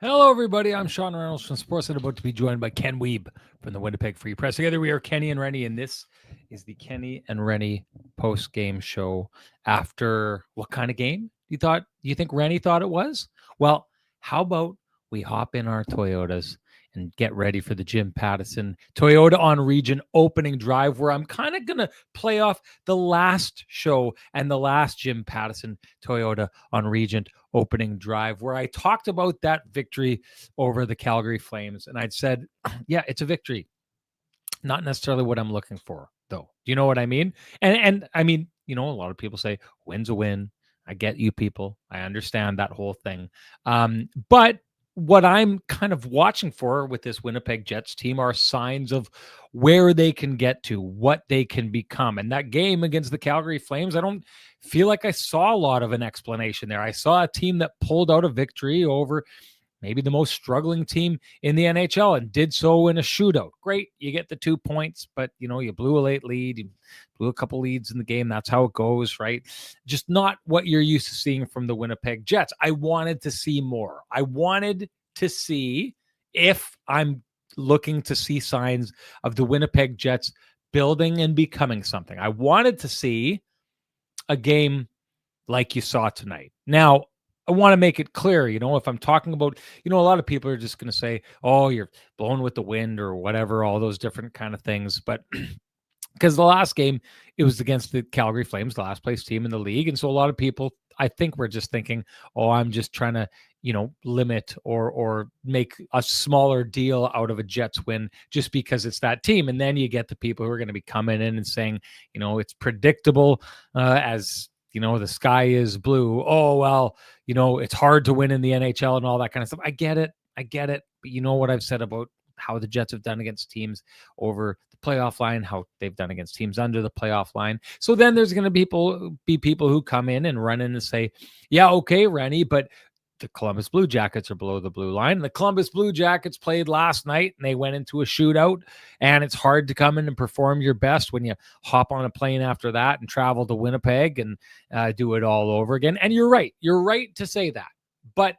Hello, everybody. I'm Sean Reynolds from Sportsnet, about to be joined by Ken Weeb from the Winnipeg Free Press. Together, we are Kenny and Renny, and this is the Kenny and Renny post-game show. After what kind of game you think Renny thought it was? Well, how about we hop in our Toyotas and get ready for the Jim Pattison Toyota on Region opening drive, where I'm kind of going to play off the last show and the last Jim Pattison Toyota on Regent opening drive, where I talked about that victory over the Calgary Flames. And I'd said, yeah, it's a victory. Not necessarily what I'm looking for, though. Do you know what I mean? And I mean, a lot of people say win's a win. I get you people. I understand that whole thing. But what I'm kind of watching for with this Winnipeg Jets team are signs of where they can get to, what they can become. And that game against the Calgary Flames, I don't feel like I saw a lot of an explanation there. I saw a team that pulled out a victory over maybe the most struggling team in the NHL and did so in a shootout. Great, you get the 2 points, but you blew a late lead, you blew a couple leads in the game. That's how it goes, right? Just not what you're used to seeing from the Winnipeg Jets. I wanted to see more. I wanted to see if I'm looking to see signs of the Winnipeg Jets building and becoming something. I wanted to see a game like you saw tonight. Now, I want to make it clear, if I'm talking about, a lot of people are just going to say, oh, you're blowing with the wind or whatever, all those different kind of things. But because the last game, it was against the Calgary Flames, the last place team in the league. And so a lot of people, I think, were just thinking, oh, I'm just trying to, limit or make a smaller deal out of a Jets win just because it's that team. And then you get the people who are going to be coming in and saying, it's predictable as the sky is blue. Oh, well, it's hard to win in the NHL and all that kind of stuff. I get it. But you know what I've said about how the Jets have done against teams over the playoff line, how they've done against teams under the playoff line. So then there's going to be people who come in and run in and say, yeah, okay, Renny, but the Columbus Blue Jackets are below the blue line. The Columbus Blue Jackets played last night and they went into a shootout, and it's hard to come in and perform your best when you hop on a plane after that and travel to Winnipeg and do it all over again. And you're right. You're right to say that. But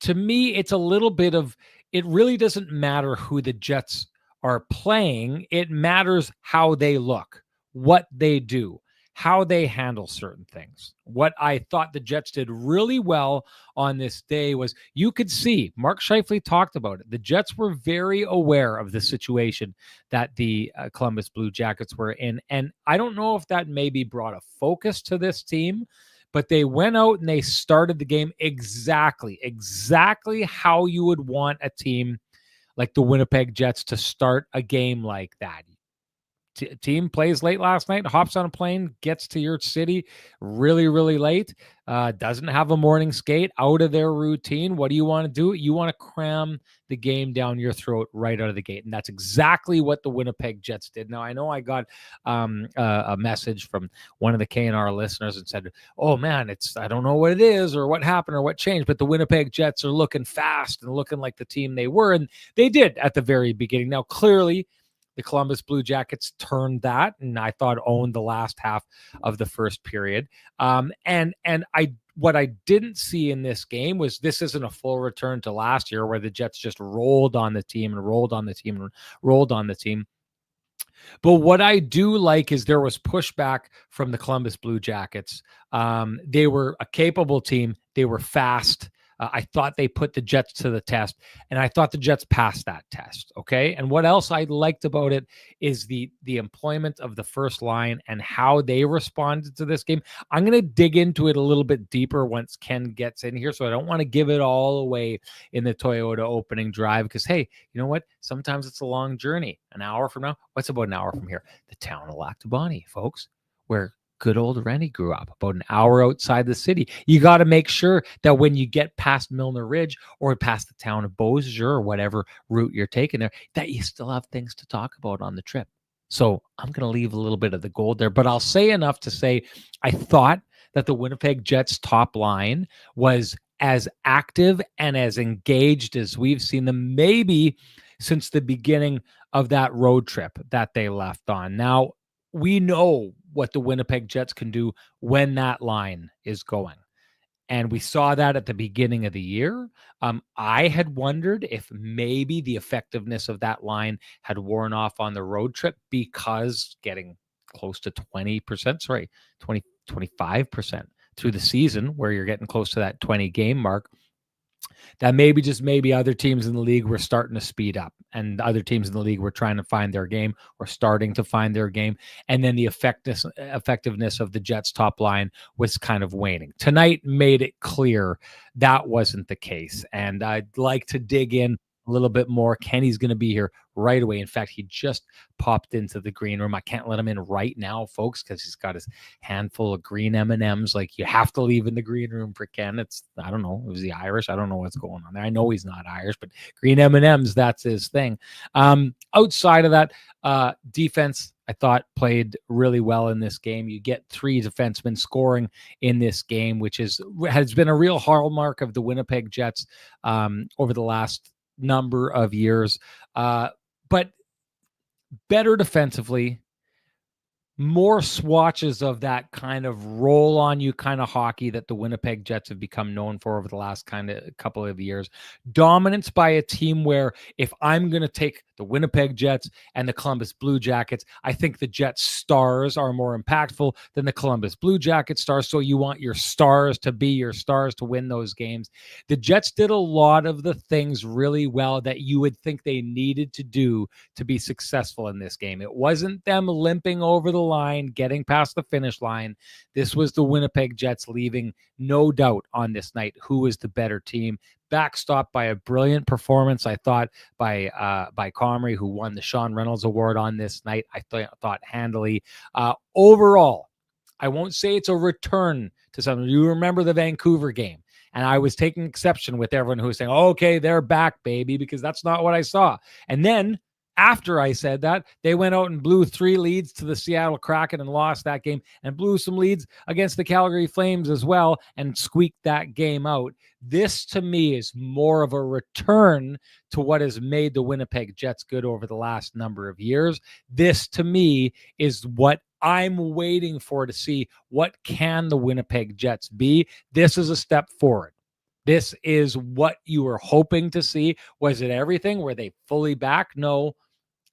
to me, it's a little bit of, it really doesn't matter who the Jets are playing. It matters how they look, what they do, how they handle certain things. What I thought the Jets did really well on this day was, you could see, Mark Scheifele talked about it, the Jets were very aware of the situation that the Columbus Blue Jackets were in. And I don't know if that maybe brought a focus to this team, but they went out and they started the game exactly how you would want a team like the Winnipeg Jets to start a game like that. Team plays late last night, hops on a plane, gets to your city really, really late, doesn't have a morning skate, out of their routine. What do you want to do? You want to cram the game down your throat right out of the gate. And that's exactly what the Winnipeg Jets did. Now, I know I got a message from one of the K&R listeners and said, oh, man, I don't know what it is or what happened or what changed, but the Winnipeg Jets are looking fast and looking like the team they were. And they did at the very beginning. Now, clearly, the Columbus Blue Jackets turned that, and I thought owned the last half of the first period. What I didn't see in this game was, this isn't a full return to last year where the Jets just rolled on the team and rolled on the team and rolled on the team. But what I do like is there was pushback from the Columbus Blue Jackets. They were a capable team. They were fast. I thought they put the Jets to the test, and I thought the Jets passed that test. Okay. And what else I liked about it is the employment of the first line and how they responded to this game. I'm going to dig into it a little bit deeper once Ken gets in here. So I don't want to give it all away in the Toyota opening drive, because, hey, you know what? Sometimes it's a long journey. An hour from now, what's about an hour from here? The town of Lactabani, folks, where good old Renny grew up, about an hour outside the city. You got to make sure that when you get past Milner Ridge or past the town of Beausejour or whatever route you're taking there, that you still have things to talk about on the trip. So I'm going to leave a little bit of the gold there, but I'll say enough to say I thought that the Winnipeg Jets top line was as active and as engaged as we've seen them maybe since the beginning of that road trip that they left on. Now, we know what the Winnipeg Jets can do when that line is going. And we saw that at the beginning of the year. I had wondered if maybe the effectiveness of that line had worn off on the road trip, because getting close to 20%, 25% through the season, where you're getting close to that 20 game mark, that maybe other teams in the league were starting to speed up, and other teams in the league were trying to find their game, or starting to find their game. And then the effectiveness of the Jets top line was kind of waning. Tonight made it clear that wasn't the case. And I'd like to dig in a little bit more. Kenny's going to be here right away. In fact, he just popped into the green room. I can't let him in right now, folks, because he's got his handful of green M&Ms. Like, you have to leave in the green room for Ken. I don't know, was he Irish? I don't know what's going on there. I know he's not Irish, but green M&Ms, that's his thing. Outside of that, defense, I thought, played really well in this game. You get 3 defensemen scoring in this game, which has been a real hallmark of the Winnipeg Jets over the last number of years. But better defensively, more swatches of that kind of roll on you kind of hockey that the Winnipeg Jets have become known for over the last kind of couple of years. Dominance by a team where, if I'm going to take the Winnipeg Jets and the Columbus Blue Jackets, I think the Jets stars are more impactful than the Columbus Blue Jackets stars. So you want your stars to be your stars to win those games. The Jets did a lot of the things really well that you would think they needed to do to be successful in this game. It wasn't them limping over the line, getting past the finish line. This was the Winnipeg Jets leaving no doubt on this night who was the better team. Backstopped by a brilliant performance, I thought, by Comrie, who won the Sean Reynolds Award on this night. I thought handily. Overall, I won't say it's a return to something. You remember the Vancouver game, and I was taking exception with everyone who was saying, okay, they're back, baby, because that's not what I saw. And then after I said that, they went out and blew 3 leads to the Seattle Kraken and lost that game, and blew some leads against the Calgary Flames as well and squeaked that game out. This, to me, is more of a return to what has made the Winnipeg Jets good over the last number of years. This, to me, is what I'm waiting for to see. What can the Winnipeg Jets be? This is a step forward. This is what you were hoping to see. Was it everything? Were they fully back? No.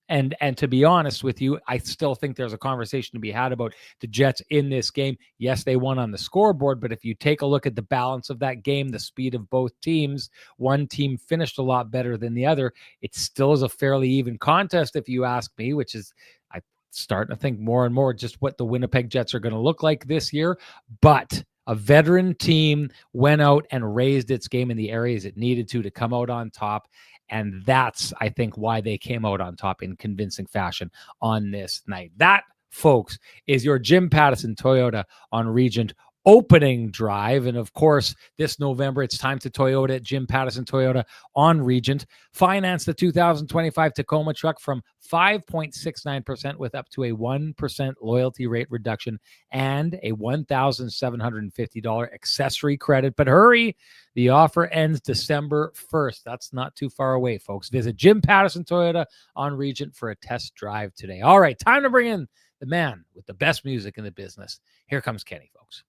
And to be honest with you, I still think there's a conversation to be had about the Jets in this game. Yes, they won on the scoreboard, but if you take a look at the balance of that game, the speed of both teams, one team finished a lot better than the other. It still is a fairly even contest, if you ask me, which is, I'm starting to think more and more just what the Winnipeg Jets are going to look like this year. But a veteran team went out and raised its game in the areas it needed to come out on top. And that's, I think, why they came out on top in convincing fashion on this night. That, folks, is your Jim Pattison Toyota on Regent opening drive. And of course, this November, it's time to Toyota at Jim Pattison Toyota on Regent. Finance the 2025 Tacoma truck from 5.69% with up to a 1% loyalty rate reduction and a $1,750 accessory credit. But hurry, the offer ends December 1st. That's not too far away, folks. Visit Jim Pattison Toyota on Regent for a test drive today. All right, time to bring in the man with the best music in the business. Here comes Kenny, folks.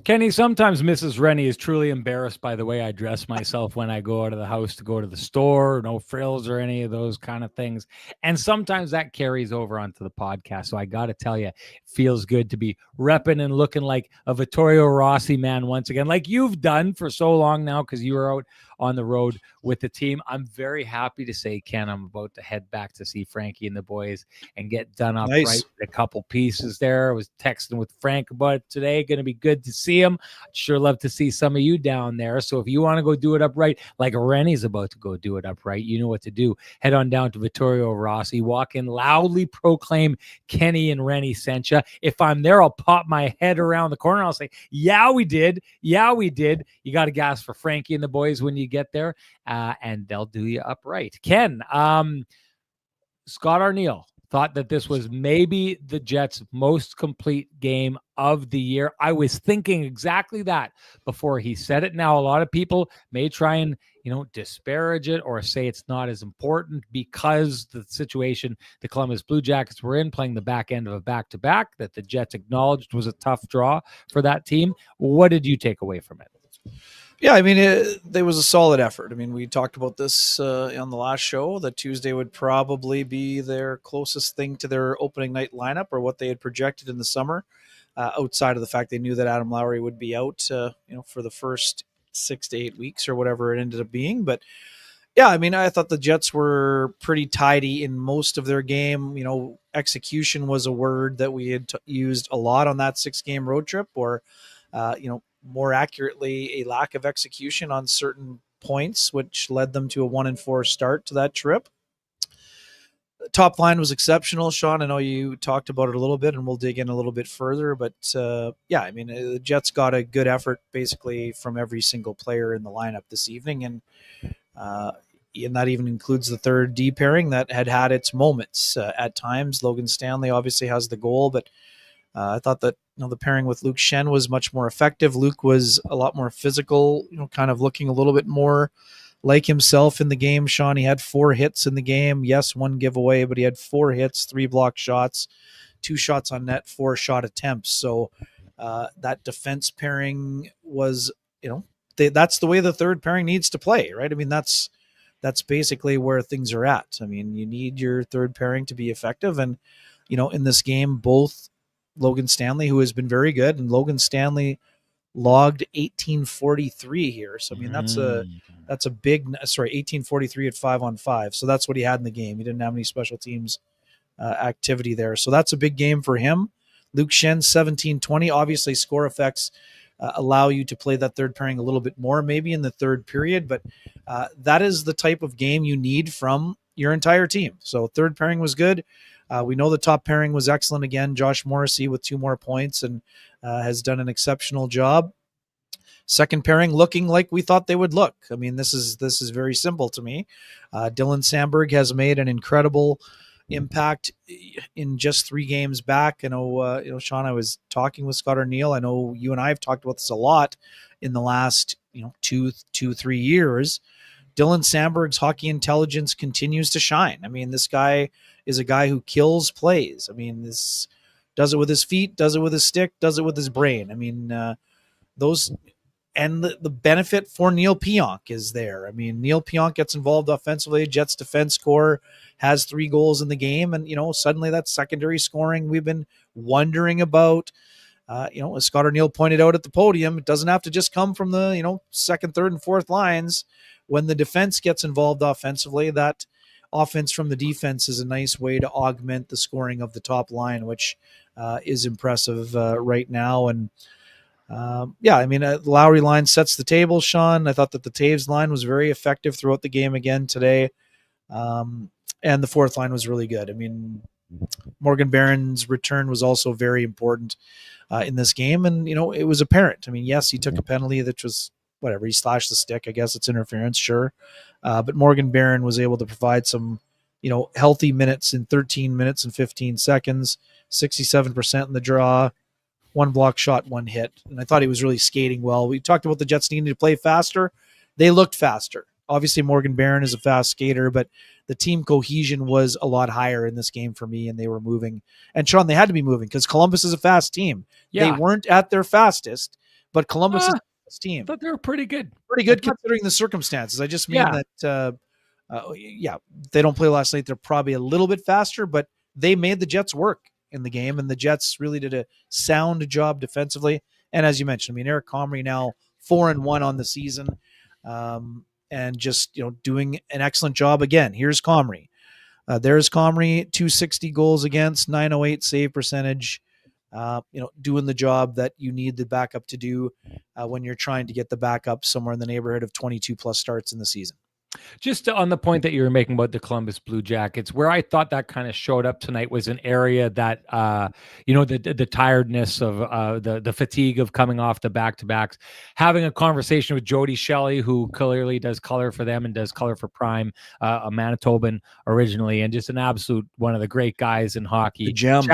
Kenny, sometimes Mrs. Renny is truly embarrassed by the way I dress myself when I go out of the house to go to the store, no frills or any of those kind of things. And sometimes that carries over onto the podcast. So I got to tell you, it feels good to be repping and looking like a Vittorio Rossi man once again, like you've done for so long now, because you were out on the road with the team. I'm very happy to say, Ken, I'm about to head back to see Frankie and the boys and get done up right with a couple pieces there. I was texting with Frank about it today. Going to be good to see see him. I'd sure love to see some of you down there. So if you want to go do it upright, like Rennie's about to go do it upright, you know what to do. Head on down to Vittorio Rossi, walk in, loudly proclaim Kenny and Renny sent you. If I'm there, I'll pop my head around the corner. I'll say, yeah, we did. Yeah, we did. You got to gas for Frankie and the boys when you get there, and they'll do you upright. Ken, Scott Arniel thought that this was maybe the Jets' most complete game of the year. I was thinking exactly that before he said it. Now, a lot of people may try and, disparage it or say it's not as important because the situation the Columbus Blue Jackets were in, playing the back end of a back-to-back that the Jets acknowledged was a tough draw for that team. What did you take away from it? Yeah, I mean, there was a solid effort. I mean, we talked about this on the last show, that Tuesday would probably be their closest thing to their opening night lineup, or what they had projected in the summer, outside of the fact they knew that Adam Lowry would be out, for the first 6 to 8 weeks or whatever it ended up being. But yeah, I mean, I thought the Jets were pretty tidy in most of their game. Execution was a word that we had used a lot on that 6-game road trip, or, more accurately, a lack of execution on certain points, which led them to a 1-4 start to that trip. The top line was exceptional. Sean, I know you talked about it a little bit, and we'll dig in a little bit further. But yeah, I mean, the Jets got a good effort basically from every single player in the lineup this evening, and that even includes the third D pairing that had its moments at times. Logan Stanley obviously has the goal, but I thought that the pairing with Luke Schenn was much more effective. Luke was a lot more physical, kind of looking a little bit more like himself in the game. Sean, he had 4 hits in the game. Yes, 1 giveaway, but he had 4 hits, 3 block shots, 2 shots on net, 4 shot attempts. So that defense pairing was, that's the way the third pairing needs to play, right? I mean, that's basically where things are at. I mean, you need your third pairing to be effective. And, in this game, both Logan Stanley, who has been very good, and Logan Stanley logged 1843 here. So I mean, that's a big, 1843 at 5-on-5. So that's what he had in the game. He didn't have any special teams activity there. So that's a big game for him. Luke Schenn, 1720. Obviously, score effects allow you to play that third pairing a little bit more, maybe in the third period, but that is the type of game you need from your entire team. So third pairing was good. We know the top pairing was excellent again. Josh Morrissey with 2 more points and has done an exceptional job. Second pairing looking like we thought they would look. I mean, this is very simple to me. Dylan Samberg has made an incredible impact in just 3 games back. I know, Sean, I was talking with Scott Arniel. I know you and I have talked about this a lot in the last, 2-3 years. Dylan Samberg's hockey intelligence continues to shine. I mean, this guy is a guy who kills plays. I mean, this does it with his feet, does it with his stick, does it with his brain. I mean, those, and the benefit for Neil Pionk is there. I mean, Neil Pionk gets involved offensively. Jets defense core has 3 goals in the game, and suddenly that secondary scoring we've been wondering about. As Scott Arniel pointed out at the podium, it doesn't have to just come from the second, third, and fourth lines. When the defense gets involved offensively, that offense from the defense is a nice way to augment the scoring of the top line, which is impressive right now. And the Lowry line sets the table, Sean. I thought that the Taves line was very effective throughout the game again today. And the fourth line was really good. I mean, Morgan Barron's return was also very important in this game. And, it was apparent. I mean, yes, he took a penalty that was whatever. He slashed the stick. I guess it's interference, sure. But Morgan Barron was able to provide some, healthy minutes in 13 minutes and 15 seconds, 67% in the draw, 1 block shot, 1 hit. And I thought he was really skating well. We talked about the Jets needing to play faster. They looked faster. Obviously, Morgan Barron is a fast skater, but the team cohesion was a lot higher in this game for me, and they were moving. And Sean, they had to be moving because Columbus is a fast team. Yeah. They weren't at their fastest, but Columbus is a fast team. I thought they were pretty good. Pretty good considering the circumstances. I just mean that, they don't play last night. They're probably a little bit faster, but they made the Jets work in the game, and the Jets really did a sound job defensively. And as you mentioned, I mean, Eric Comrie now 4-1 on the season. And just, doing an excellent job again. Here's Comrie. There's Comrie, 260 goals against, 908 save percentage. doing the job that you need the backup to do when you're trying to get the backup somewhere in the neighborhood of 22 plus starts in the season. Just on the point that you were making about the Columbus Blue Jackets, where I thought that kind of showed up tonight was an area that, the tiredness of the fatigue of coming off the back-to-backs, having a conversation with Jody Shelley, who clearly does color for them and does color for Prime, a Manitoban originally, and just an absolute one of the great guys in hockey. The gem.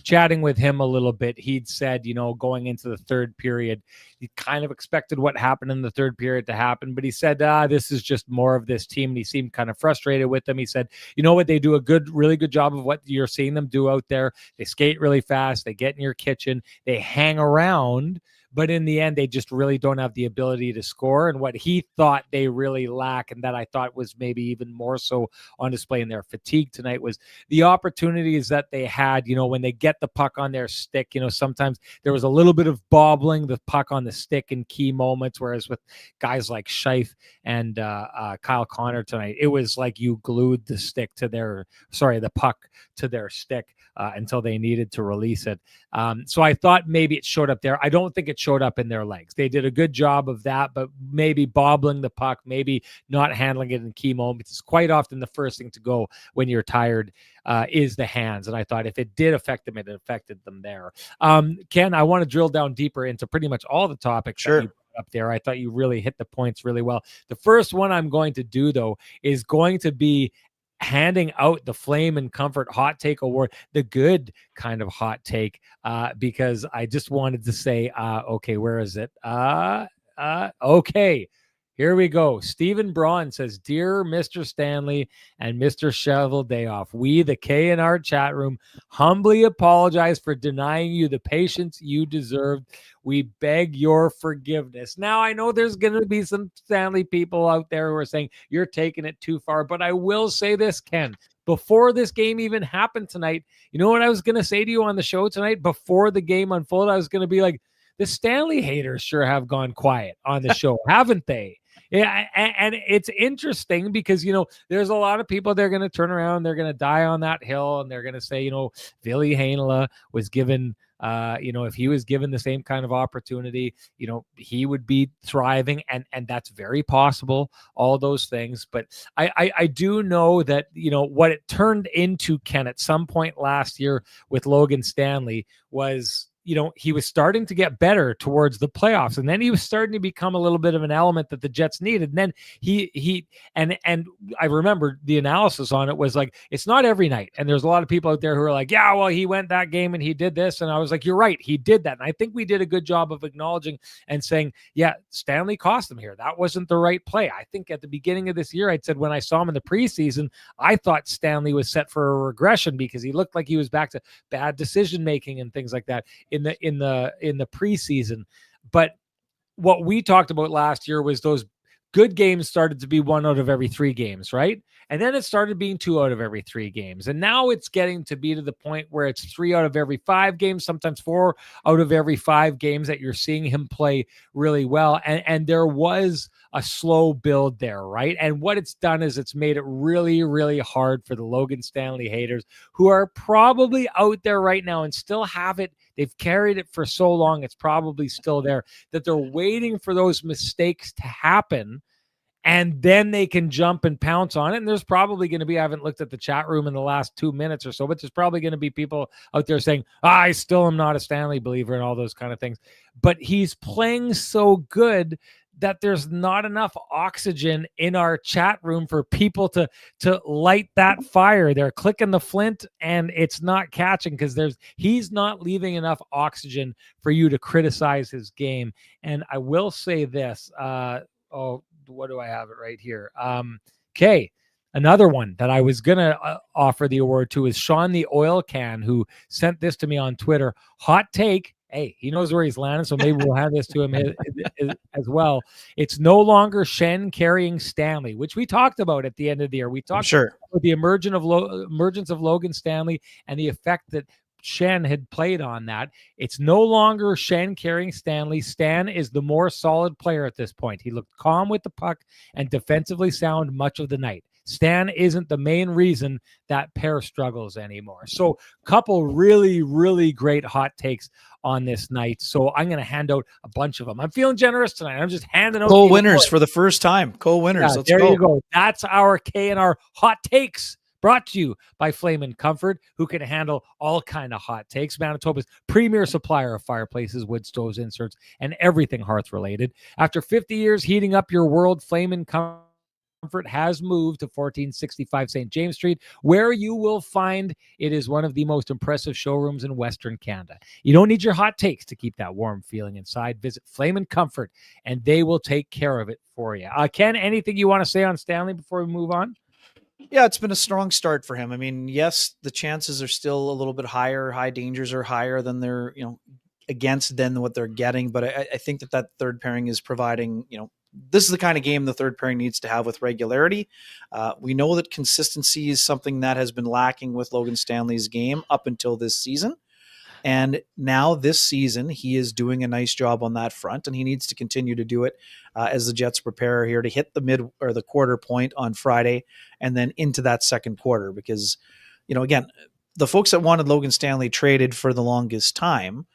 Chatting with him a little bit, he'd said, going into the third period, he kind of expected what happened in the third period to happen, but he said, this is just more of this team, and he seemed kind of frustrated with them. He said, you know what, they do a really good job of what you're seeing them do out there. They skate really fast, they get in your kitchen, they hang around, but in the end, they just really don't have the ability to score. And what he thought they really lack, and that I thought was maybe even more so on display in their fatigue tonight, was the opportunities that they had, when they get the puck on their stick. Sometimes there was a little bit of bobbling the puck on the stick in key moments, whereas with guys like Scheif and Kyle Connor tonight, it was like you glued the puck to their stick until they needed to release it. So I thought maybe it showed up there. I don't think it showed up in their legs. They did a good job of that, but maybe bobbling the puck, maybe not handling it in key moments. It's quite often the first thing to go when you're tired is the hands. And I thought if it did affect them, it affected them there. Ken, I want to drill down deeper into pretty much all the topics that you brought up there. I thought you really hit the points really well. The first one I'm going to do, though, is going to be handing out the Flame and Comfort Hot Take Award, the good kind of hot take, because I just wanted to say, okay, where is it? Okay, here we go. Stephen Braun says, "Dear Mr. Stanley and Mr. Shovel Day Off, we, the K&R chat room, humbly apologize for denying you the patience you deserved. We beg your forgiveness." Now, I know there's going to be some Stanley people out there who are saying you're taking it too far, but I will say this, Ken. Before this game even happened tonight, you know what I was going to say to you on the show tonight? Before the game unfolded, I was going to be like, the Stanley haters sure have gone quiet on the show, haven't they? Yeah, and it's interesting because, there's a lot of people, they're going to turn around, they're going to die on that hill, and they're going to say, Ville Heinola was given, if he was given the same kind of opportunity, he would be thriving, and that's very possible, all those things. But I do know that, what it turned into, Ken, at some point last year with Logan Stanley was, he was starting to get better towards the playoffs, and then he was starting to become a little bit of an element that the Jets needed. And then and I remember the analysis on it was like, it's not every night. And there's a lot of people out there who are like, yeah, well, he went that game and he did this. And I was like, you're right, he did that. And I think we did a good job of acknowledging and saying, yeah, Stanley cost him here. That wasn't the right play. I think at the beginning of this year, I said when I saw him in the preseason, I thought Stanley was set for a regression because he looked like he was back to bad decision making and things like that in the preseason. But what we talked about last year was those good games started to be 1 out of every 3 games, right? And then it started being 2 out of every 3 games. And now it's getting to be to the point where it's 3 out of every 5 games, sometimes 4 out of every 5 games that you're seeing him play really well. And there was a slow build there, right? And what it's done is it's made it really, really hard for the Logan Stanley haters who are probably out there right now and still have it. They've carried it for so long, it's probably still there, that they're waiting for those mistakes to happen, and then they can jump and pounce on it. And there's probably going to be, I haven't looked at the chat room in the last 2 minutes or so, but there's probably going to be people out there saying, I still am not a Stanley believer and all those kind of things. But he's playing so good that there's not enough oxygen in our chat room for people to light that fire. They're clicking the flint and it's not catching because he's not leaving enough oxygen for you to criticize his game. And I will say this, what do I have it right here? Okay. Another one that I was going to offer the award to is Sean the Oil Can, who sent this to me on Twitter. Hot take. Hey, he knows where he's landing, so maybe we'll have this to him as well. It's no longer Shen carrying Stanley, which we talked about at the end of the year. We talked about the emergence of Logan Stanley and the effect that Shen had played on that. It's no longer Shen carrying Stanley. Stan is the more solid player at this point. He looked calm with the puck and defensively sound much of the night. Stan isn't the main reason that pair struggles anymore. So couple really, really great hot takes on this night. So I'm going to hand out a bunch of them. I'm feeling generous tonight. I'm just handing out co-winners for the first time. Co-winners. Yeah, Let's there go. you go. That's our K&R hot takes, brought to you by Flame and Comfort, who can handle all kind of hot takes. Manitoba's premier supplier of fireplaces, wood stoves, inserts, and everything hearth related. After 50 years heating up your world, Flame and Comfort has moved to 1465 St. James Street, where you will find it is one of the most impressive showrooms in Western Canada. You don't need your hot takes to keep that warm feeling inside. Visit Flame and Comfort, and they will take care of it for you. Ken, anything you want to say on Stanley before we move on? Yeah, it's been a strong start for him. I mean, yes, the chances are still a little bit higher. High dangers are higher than they're, against than what they're getting. But I think that third pairing is providing, this is the kind of game the third pairing needs to have with regularity. We know that consistency is something that has been lacking with Logan Stanley's game up until this season. And now this season, he is doing a nice job on that front, and he needs to continue to do it as the Jets prepare here to hit the mid or the quarter point on Friday and then into that second quarter. Because, again, the folks that wanted Logan Stanley traded for the longest time,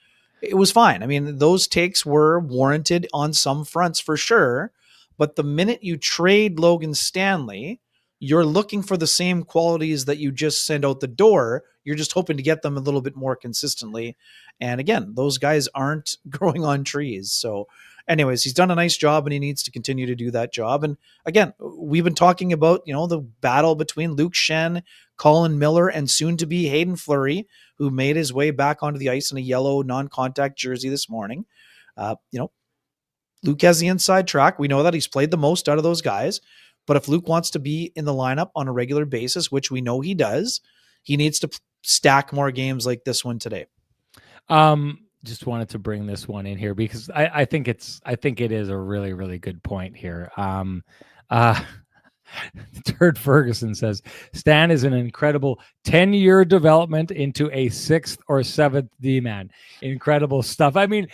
it was fine. I mean, those takes were warranted on some fronts for sure. But the minute you trade Logan Stanley, you're looking for the same qualities that you just send out the door. You're just hoping to get them a little bit more consistently. And again, those guys aren't growing on trees. So anyways, he's done a nice job and he needs to continue to do that job. And again, we've been talking about, the battle between Luke Schenn, Colin Miller, and soon to be Hayden Fleury, who made his way back onto the ice in a yellow non-contact jersey this morning. Luke has the inside track. We know that he's played the most out of those guys. But if Luke wants to be in the lineup on a regular basis, which we know he does, he needs to stack more games like this one today. Just wanted to bring this one in here because I think it is a really, really good point here. Turd Ferguson says Stan is an incredible 10-year development into a 6th or 7th D-man. Incredible stuff. I mean,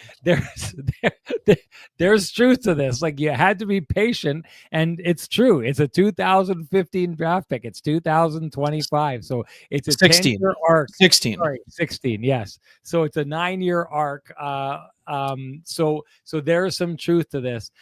there's truth to this. Like, you had to be patient, and it's true. It's a 2015 draft pick. It's 2025, so it's a 10-year arc. 16. Yes. So it's a 9-year arc. So there's some truth to this.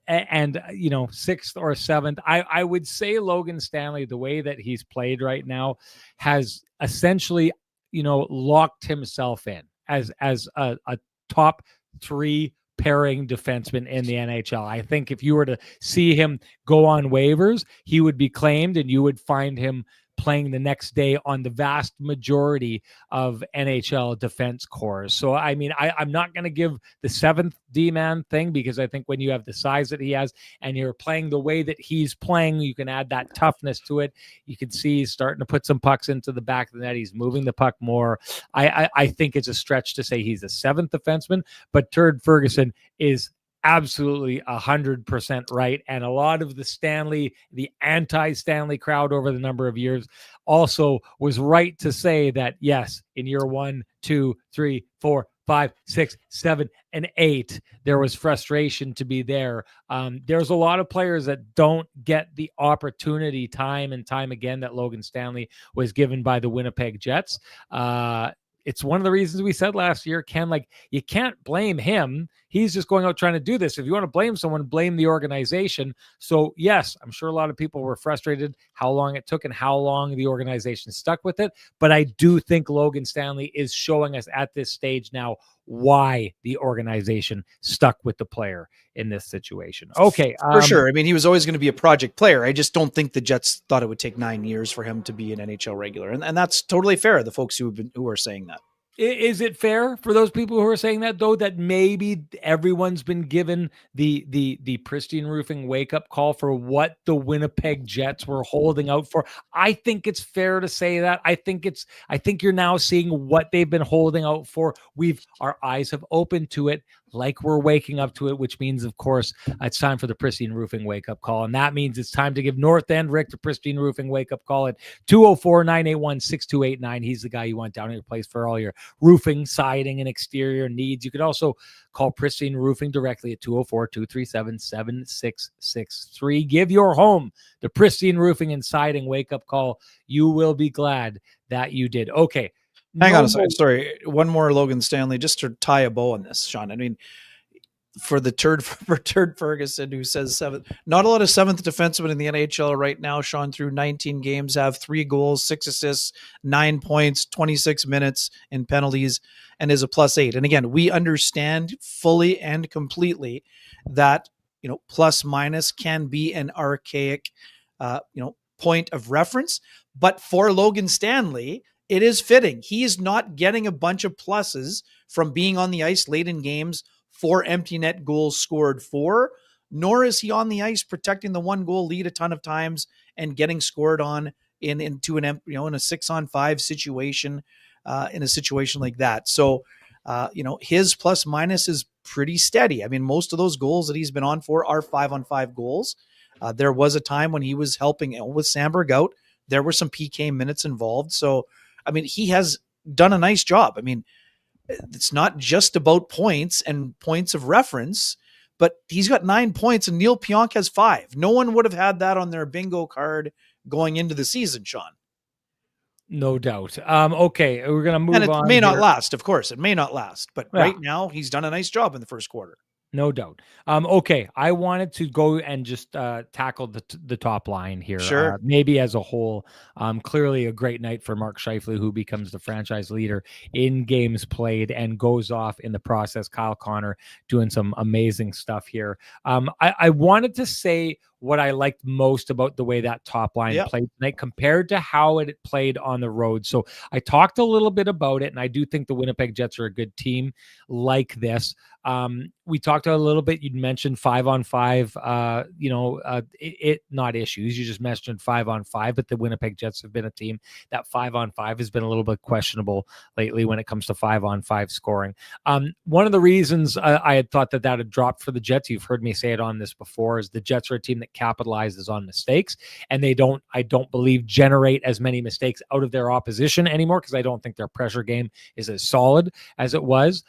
And 6th or 7th, I would say Logan Stanley, the way that he's played right now, has essentially, locked himself in as a top 3 pairing defenseman in the NHL. I think if you were to see him go on waivers, he would be claimed and you would find him playing the next day on the vast majority of NHL defense corps. So, I mean, I'm not going to give the 7th D-man thing because I think when you have the size that he has and you're playing the way that he's playing, you can add that toughness to it. You can see he's starting to put some pucks into the back of the net. He's moving the puck more. I think it's a stretch to say he's a 7th defenseman, but Turd Ferguson is absolutely 100% right. And a lot of the anti-Stanley crowd over the number of years also was right to say that, yes, in year 1, 2, 3, 4, 5, 6, 7, and 8, there was frustration to be there. There's a lot of players that don't get the opportunity time and time again that Logan Stanley was given by the Winnipeg Jets. It's one of the reasons we said last year, Ken, like, you can't blame him. He's just going out trying to do this. If you want to blame someone, blame the organization. So, yes, I'm sure a lot of people were frustrated how long it took and how long the organization stuck with it. But I do think Logan Stanley is showing us at this stage now why the organization stuck with the player in this situation. Okay. For sure. I mean, he was always going to be a project player. I just don't think the Jets thought it would take 9 years for him to be an NHL regular. And that's totally fair. The folks who are saying that. Is it fair for those people who are saying that, though, that maybe everyone's been given the Pristine Roofing wake-up call for what the Winnipeg Jets were holding out for? I think it's fair to say that. I think you're now seeing what they've been holding out for. Our eyes have opened to it. like we're waking up to it, which means, of course, it's time for the Pristine Roofing wake-up call. And that means it's time to give North End Rick the Pristine Roofing wake-up call at 204-981-6289. He's the guy you want down at your place for all your roofing, siding, and exterior needs. You could also call Pristine Roofing directly at 204-237-7663. Give your home the Pristine Roofing and Siding wake-up call. You will be glad that you did. Okay. Hang on a second. Sorry. One more Logan Stanley, just to tie a bow on this, Sean. I mean, for Turd Ferguson, who says seventh, not a lot of seventh defensemen in the NHL right now, Sean, through 19 games, have 3 goals, 6 assists, 9 points, 26 minutes in penalties, and is a +8. And again, we understand fully and completely that, plus minus can be an archaic, point of reference. But for Logan Stanley, it is fitting. He is not getting a bunch of pluses from being on the ice late in games, 4 empty net goals scored for, nor is he on the ice protecting the 1 goal lead a ton of times and getting scored on into in a 6-on-5 situation, in a situation like that. So, his plus minus is pretty steady. I mean, most of those goals that he's been on for are 5-on-5 goals. There was a time when he was helping with Sandberg out. There were some PK minutes involved. So, I mean, he has done a nice job. I mean, it's not just about points and points of reference, but he's got 9 points and Neil Pionk has 5. No one would have had that on their bingo card going into the season, Sean. No doubt. Okay, we're going to move on. And it may not last, of course. It may not last. But right now, he's done a nice job in the first quarter. No doubt. Okay, I wanted to go and just tackle the top line here. Sure. Maybe as a whole. Clearly a great night for Mark Scheifele, who becomes the franchise leader in games played and goes off in the process. Kyle Connor doing some amazing stuff here. I wanted to say what I liked most about the way that top line played tonight compared to how it played on the road. So I talked a little bit about it, and I do think the Winnipeg Jets are a good team like this. We talked a little bit. You'd mentioned 5-on-5, not issues. You just mentioned 5-on-5, but the Winnipeg Jets have been a team that 5-on-5 has been a little bit questionable lately when it comes to 5-on-5 scoring. One of the reasons I had thought that had dropped for the Jets, you've heard me say it on this before, is the Jets are a team that capitalizes on mistakes, and I don't believe generate as many mistakes out of their opposition anymore, because I don't think their pressure game is as solid as it was.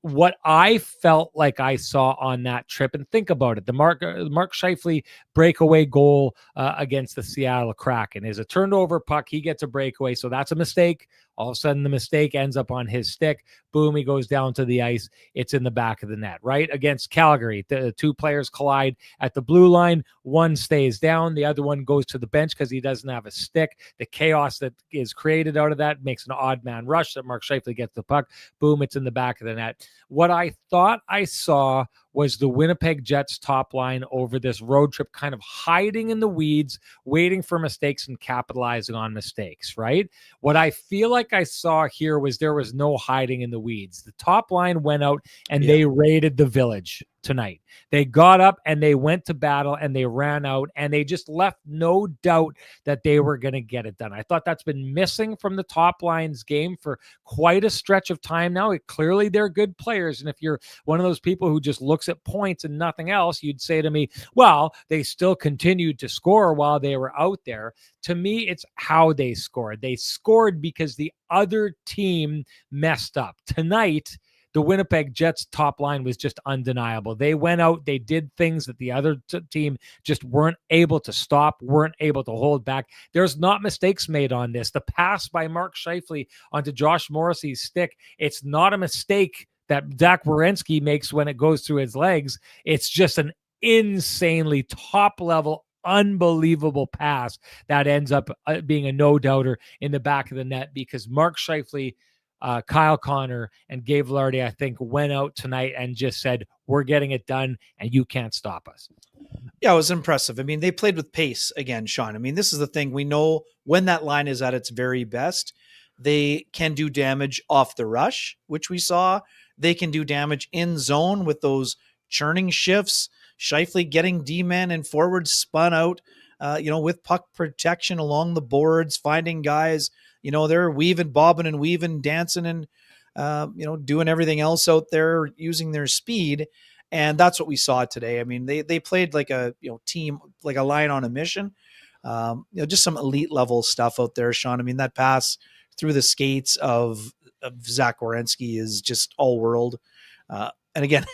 What I felt like I saw on that trip, and think about it, the Mark Scheifele breakaway goal against the Seattle Kraken is a turned over puck. He gets a breakaway, so that's a mistake. All of a sudden, the mistake ends up on his stick. Boom, he goes down to the ice. It's in the back of the net, right? Against Calgary, the 2 players collide at the blue line. One stays down. The other one goes to the bench because he doesn't have a stick. The chaos that is created out of that makes an odd man rush that Mark Scheifele gets the puck. Boom, it's in the back of the net. What I thought I saw was the Winnipeg Jets top line over this road trip kind of hiding in the weeds, waiting for mistakes and capitalizing on mistakes, right? What I feel like I saw here was there was no hiding in the weeds. The top line went out and they raided the village tonight. They got up and they went to battle and they ran out and they just left no doubt that they were going to get it done. I thought that's been missing from the top line's game for quite a stretch of time now. Clearly they're good players. And if you're one of those people who just looks at points and nothing else, you'd say to me, well, they still continued to score while they were out there. To me, it's how they scored. They scored because the other team messed up. Tonight, the Winnipeg Jets top line was just undeniable. They went out, they did things that the other team just weren't able to stop, weren't able to hold back. There's not mistakes made on this. The pass by Mark Scheifele onto Josh Morrissey's stick, it's not a mistake that Zach Werenski makes when it goes through his legs. It's just an insanely top-level, unbelievable pass that ends up being a no-doubter in the back of the net because Mark Scheifele, Kyle Connor, and Gabe Vilardi, I think, went out tonight and just said, we're getting it done and you can't stop us. Yeah, it was impressive. I mean, they played with pace again, Sean. I mean, this is the thing. We know when that line is at its very best, they can do damage off the rush, which we saw. They can do damage in zone with those churning shifts. Scheifele getting D-man and forward spun out, with puck protection along the boards, finding guys. They're weaving, bobbing and weaving, dancing and doing everything else out there, using their speed. And that's what we saw today. I mean, they played like a team, like a lion on a mission. Just some elite level stuff out there, Sean. I mean, that pass through the skates of Zach Werenski is just all world. And again,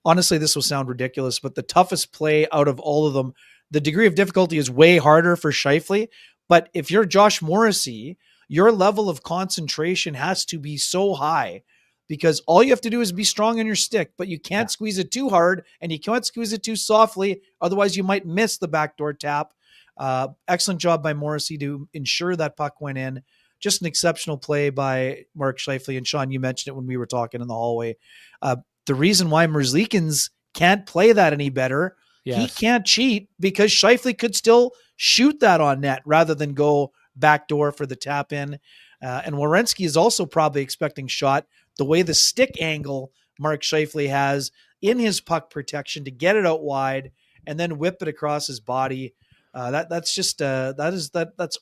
honestly, this will sound ridiculous, but the toughest play out of all of them, the degree of difficulty is way harder for Scheifele. But if you're Josh Morrissey, your level of concentration has to be so high, because all you have to do is be strong on your stick, but you can't squeeze it too hard and you can't squeeze it too softly. Otherwise, you might miss the backdoor tap. Excellent job by Morrissey to ensure that puck went in. Just an exceptional play by Mark Scheifele. And Sean, you mentioned it when we were talking in the hallway. The reason why Merzlikins can't play that any better, he can't cheat, because Scheifele could still shoot that on net rather than go backdoor for the tap in. And Werenski is also probably expecting shot. The way the stick angle Mark Scheifele has in his puck protection to get it out wide and then whip it across his body. That's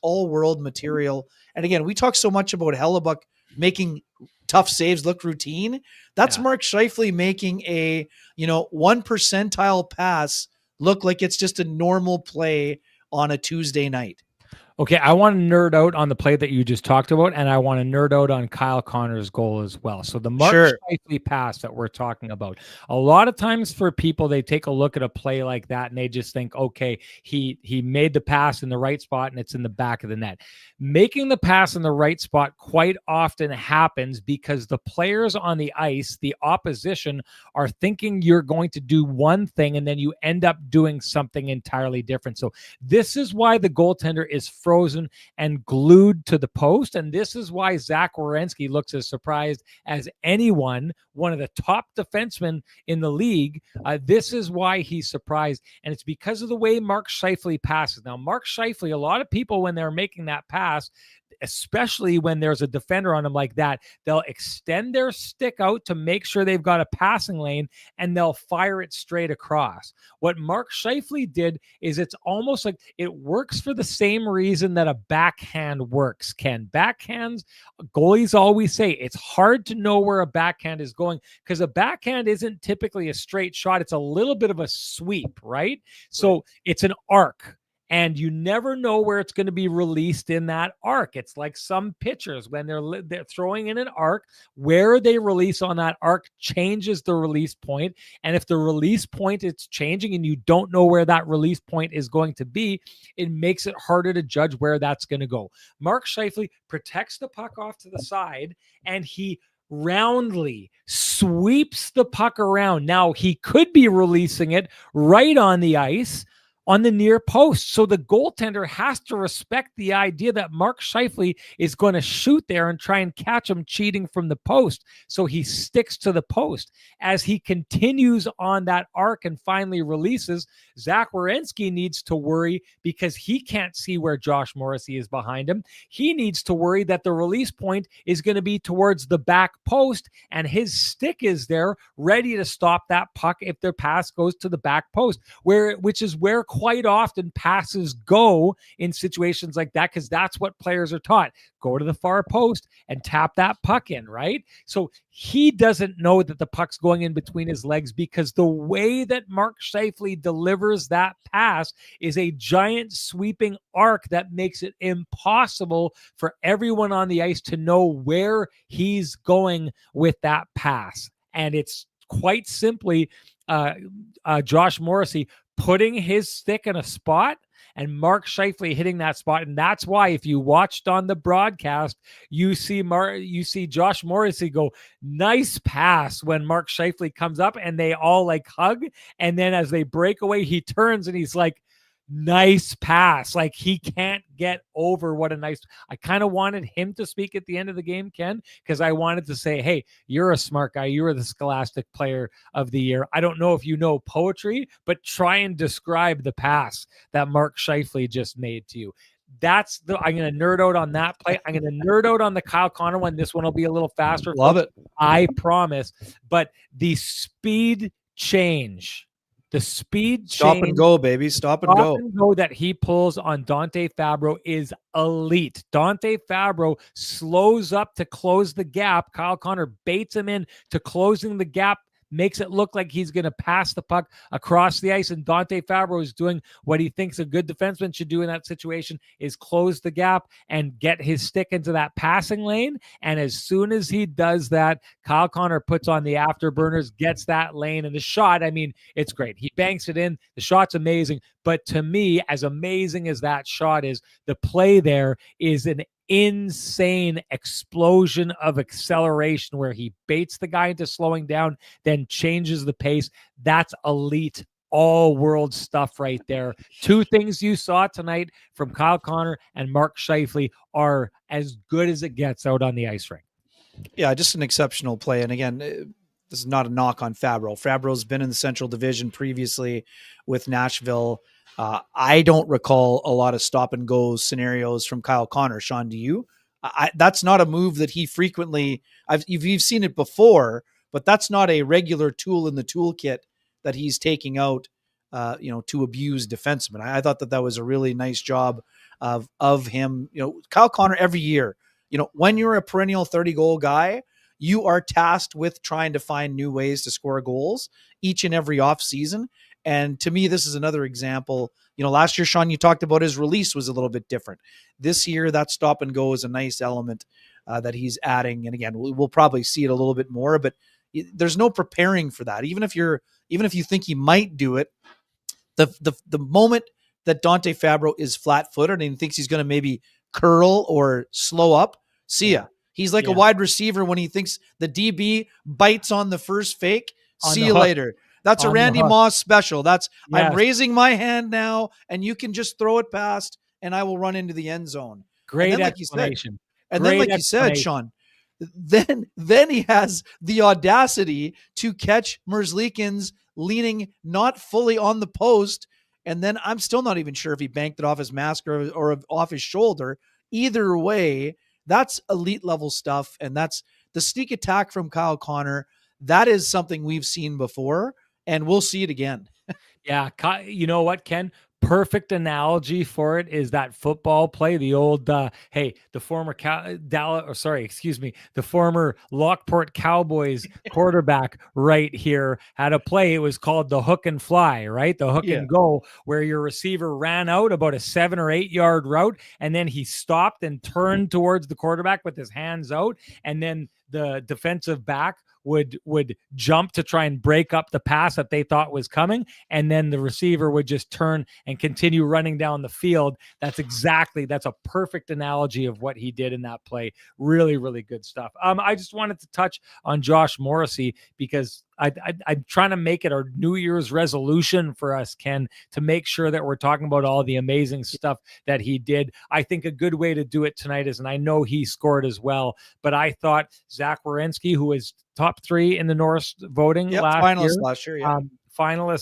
all world material. And again, we talk so much about Hellebuck making tough saves look routine. That's Mark Scheifele making a 1 percentile pass look like it's just a normal play on a Tuesday night. Okay, I want to nerd out on the play that you just talked about, and I want to nerd out on Kyle Connor's goal as well. So the Mark Scheifele pass that we're talking about, a lot of times for people, they take a look at a play like that and they just think, okay, he made the pass in the right spot and it's in the back of the net. Making the pass in the right spot quite often happens because the players on the ice, the opposition, are thinking you're going to do one thing and then you end up doing something entirely different. So this is why the goaltender is frozen and glued to the post. And this is why Zach Werenski looks as surprised as anyone, one of the top defensemen in the league. This is why he's surprised. And it's because of the way Mark Scheifele passes. Now, Mark Scheifele, a lot of people, when they're making that pass, especially when there's a defender on them like that, they'll extend their stick out to make sure they've got a passing lane and they'll fire it straight across. What Mark Scheifele did is it's almost like it works for the same reason that a backhand works, Ken. Backhands, goalies always say it's hard to know where a backhand is going because a backhand isn't typically a straight shot. It's a little bit of a sweep, right? So it's an arc. And you never know where it's going to be released in that arc. It's like some pitchers, when they're throwing in an arc, where they release on that arc changes the release point. And if the release point is changing and you don't know where that release point is going to be, it makes it harder to judge where that's going to go. Mark Scheifele protects the puck off to the side, and he roundly sweeps the puck around. Now, he could be releasing it right on the ice, on the near post. So the goaltender has to respect the idea that Mark Scheifele is going to shoot there and try and catch him cheating from the post. So he sticks to the post. As he continues on that arc and finally releases, Zach Werenski needs to worry because he can't see where Josh Morrissey is behind him. He needs to worry that the release point is going to be towards the back post and his stick is there ready to stop that puck if their pass goes to the back post, which is where quite often passes go in situations like that, because that's what players are taught. Go to the far post and tap that puck in, right? So he doesn't know that the puck's going in between his legs because the way that Mark Scheifele delivers that pass is a giant sweeping arc that makes it impossible for everyone on the ice to know where he's going with that pass. And it's quite simply Josh Morrissey putting his stick in a spot and Mark Scheifele hitting that spot. And that's why if you watched on the broadcast, you see Josh Morrissey go, nice pass, when Mark Scheifele comes up and they all like hug. And then as they break away, he turns and he's like, nice pass. Like he can't get over what a nice. I kind of wanted him to speak at the end of the game, Ken, because I wanted to say, hey, you're a smart guy. You were the Scholastic Player of the Year. I don't know if you know poetry, but try and describe the pass that Mark Scheifele just made to you. I'm going to nerd out on that play. I'm going to nerd out on the Kyle Connor one. This one will be a little faster. Love it. I promise. But the speed change The speed Stop and change, go, baby. Stop and stop go. and go that he pulls on Dante Fabro is elite. Dante Fabro slows up to close the gap. Kyle Connor baits him in to closing the gap, makes it look like he's going to pass the puck across the ice, and Dante Fabro is doing what he thinks a good defenseman should do in that situation, is close the gap and get his stick into that passing lane. And as soon as he does that, Kyle Connor puts on the afterburners, gets that lane, and the shot, I mean, it's great. He banks it in. The shot's amazing. But to me, as amazing as that shot is, the play there is an insane explosion of acceleration where he baits the guy into slowing down, then changes the pace. That's elite, all world stuff right there. Two things you saw tonight from Kyle Connor and Mark Scheifele are as good as it gets out on the ice rink. Yeah, just an exceptional play. And again, this is not a knock on Fabro. Fabro's been in the Central Division previously with Nashville. I don't recall a lot of stop and go scenarios from Kyle Connor. Sean, do you? That's not a move that he frequently. You've seen it before, but that's not a regular tool in the toolkit that he's taking out, to abuse defensemen. I thought that was a really nice job of him. Kyle Connor every year. When you're a perennial 30-goal guy, you are tasked with trying to find new ways to score goals each and every off season. And to me, this is another example. Last year, Sean, you talked about his release was a little bit different. This year, that stop and go is a nice element that he's adding. And again, we'll probably see it a little bit more, but there's no preparing for that. Even if you think he might do it, the moment that Dante Fabro is flat-footed and thinks he's going to maybe curl or slow up, see ya. He's like a wide receiver when he thinks the DB bites on the first fake. See you later. That's a Randy Moss special. I'm raising my hand now, and you can just throw it past, and I will run into the end zone. Great explanation. Like you said, Sean, then he has the audacity to catch Merzlikins leaning not fully on the post, and then I'm still not even sure if he banked it off his mask or off his shoulder. Either way, that's elite level stuff, and that's the sneak attack from Kyle Connor. That is something we've seen before, and we'll see it again. Yeah. You know what, Ken? Perfect analogy for it is that football play. The old, the former the former Lockport Cowboys quarterback right here had a play. It was called the hook and fly, right? The hook and go, where your receiver ran out about a 7 or 8 yard route, and then he stopped and turned towards the quarterback with his hands out, and then the defensive back would jump to try and break up the pass that they thought was coming, and then the receiver would just turn and continue running down the field. That's a perfect analogy of what he did in that play. Really, really good stuff. I just wanted to touch on Josh Morrissey because I'm trying to make it our New Year's resolution for us, Ken, to make sure that we're talking about all the amazing stuff that he did. I think a good way to do it tonight is, and I know he scored as well, but I thought Zach Werenski, who was top 3 in the Norris voting finalist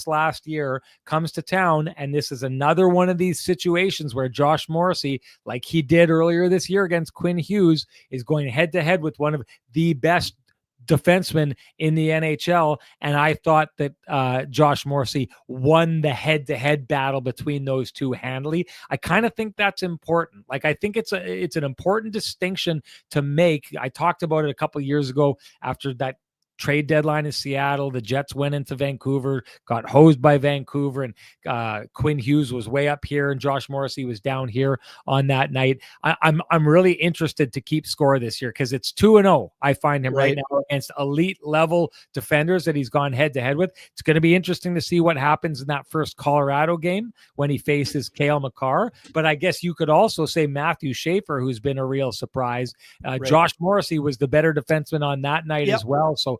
last year, comes to town, and this is another one of these situations where Josh Morrissey, like he did earlier this year against Quinn Hughes, is going head-to-head with one of the best defenseman in the NHL, and I thought that Josh Morrissey won the head-to-head battle between those two handily. I kind of think that's important. Like, I think it's an important distinction to make. I talked about it a couple of years ago after that trade deadline in Seattle. The Jets went into Vancouver, got hosed by Vancouver, and Quinn Hughes was way up here, and Josh Morrissey was down here on that night. I'm really interested to keep score this year because it's 2-0. I find him right now against elite level defenders that he's gone head to head with. It's going to be interesting to see what happens in that first Colorado game when he faces Cale Makar. But I guess you could also say Matthew Schaefer, who's been a real surprise. Josh Morrissey was the better defenseman on that night as well. So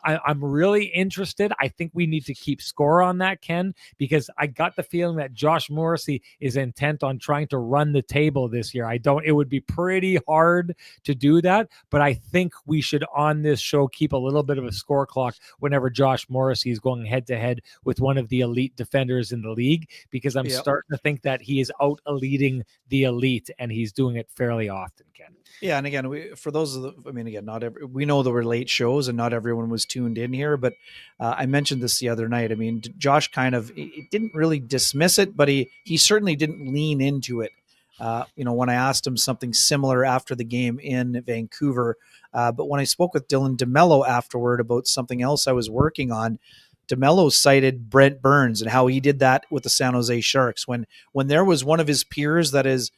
I'm really interested. I think we need to keep score on that, Ken, because I got the feeling that Josh Morrissey is intent on trying to run the table this year. It would be pretty hard to do that, but I think we should on this show keep a little bit of a score clock whenever Josh Morrissey is going head to head with one of the elite defenders in the league, because I'm starting to think that he is out eliteing the elite, and he's doing it fairly often, Ken. Yeah, and again, we know that we're late shows, and not everybody everyone was tuned in here, but I mentioned this the other night. I mean, Josh kind of it didn't really dismiss it, but he certainly didn't lean into it. When I asked him something similar after the game in Vancouver, but when I spoke with Dylan DeMello afterward about something else I was working on, DeMello cited Brent Burns and how he did that with the San Jose Sharks when there was one of his peers that is,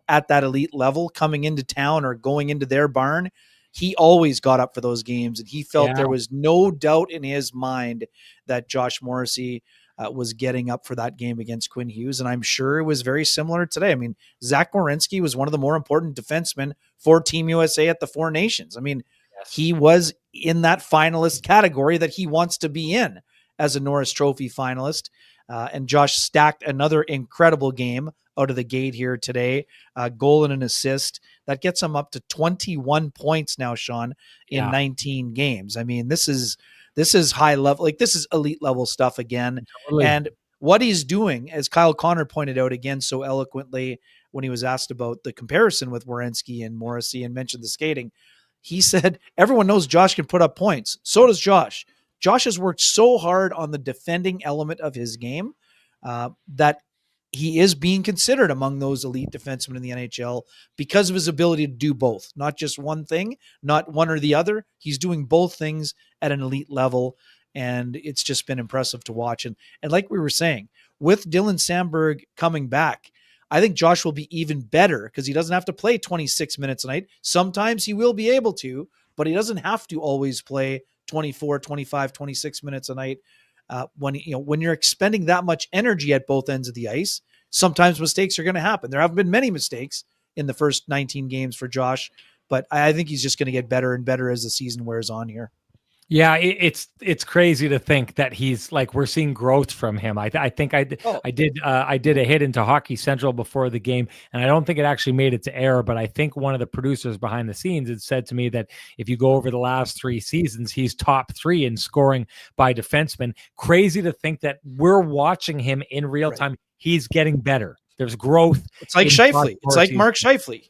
at that elite level coming into town or going into their barn. He always got up for those games, and he felt there was no doubt in his mind that Josh Morrissey was getting up for that game against Quinn Hughes. And I'm sure it was very similar today. I mean, Zach Werenski was one of the more important defensemen for Team USA at the Four Nations. I mean, he was in that finalist category that he wants to be in as a Norris Trophy finalist. And Josh stacked another incredible game out of the gate here today, goal and an assist. That gets him up to 21 points now, Sean, in 19 games. I mean, this is high level. Like, this is elite level stuff again. Totally. And what he's doing, as Kyle Connor pointed out again so eloquently when he was asked about the comparison with Werenski and Morrissey and mentioned the skating, he said, everyone knows Josh can put up points. So does Josh. Josh has worked so hard on the defending element of his game that he is being considered among those elite defensemen in the NHL because of his ability to do both, not just one thing, not one or the other. He's doing both things at an elite level, and it's just been impressive to watch. And like we were saying, with Dylan Samberg coming back, I think Josh will be even better because he doesn't have to play 26 minutes a night. Sometimes he will be able to, but he doesn't have to always play 24, 25, 26 minutes a night. When you're expending that much energy at both ends of the ice, sometimes mistakes are going to happen. There haven't been many mistakes in the first 19 games for Josh, but I think he's just going to get better and better as the season wears on here. Yeah, it's crazy to think that he's like, we're seeing growth from him. I think I did a hit into Hockey Central before the game, and I don't think it actually made it to air, but I think one of the producers behind the scenes had said to me that if you go over the last 3 seasons, he's top 3 in scoring by defensemen. Crazy to think that we're watching him in real time. He's getting better. There's growth. It's like Scheifele. It's like Mark Scheifele.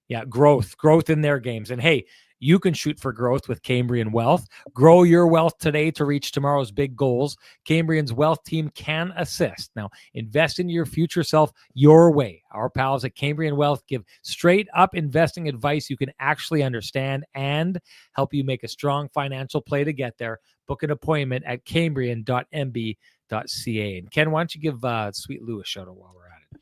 Yeah, growth in their games. And hey, you can shoot for growth with Cambrian Wealth. Grow your wealth today to reach tomorrow's big goals. Cambrian's wealth team can assist. Now, invest in your future self your way. Our pals at Cambrian Wealth give straight up investing advice you can actually understand and help you make a strong financial play to get there. Book an appointment at cambrian.mb.ca. And Ken, why don't you give Sweet Lou a shout out while we're at it?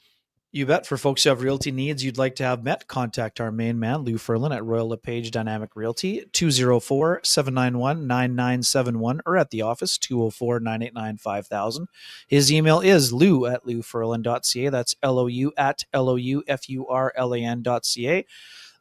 You bet. For folks who have realty needs you'd like to have met, contact our main man, Lou Ferlin, at Royal LePage Dynamic Realty, 204-791-9971, or at the office, 204-989-5000. His email is lou@louferlin.ca. That's LOU@LOUFURLAN.ca.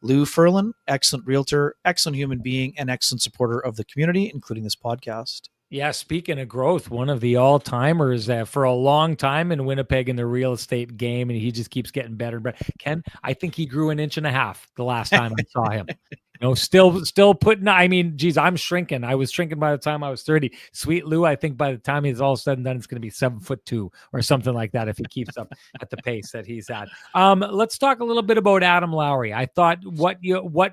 Lou Ferlin, excellent realtor, excellent human being, and excellent supporter of the community, including this podcast. Yeah, speaking of growth, one of the all-timers for a long time in Winnipeg in the real estate game, and he just keeps getting better. But Ken, I think he grew 1.5 inches the last time I saw him. Still putting, I mean, geez, I'm shrinking. I was shrinking by the time I was 30. Sweet Lou, I think by the time he's all said and done, it's going to be 7'2" or something like that if he keeps up at the pace that he's at. Let's talk a little bit about Adam Lowry. I thought what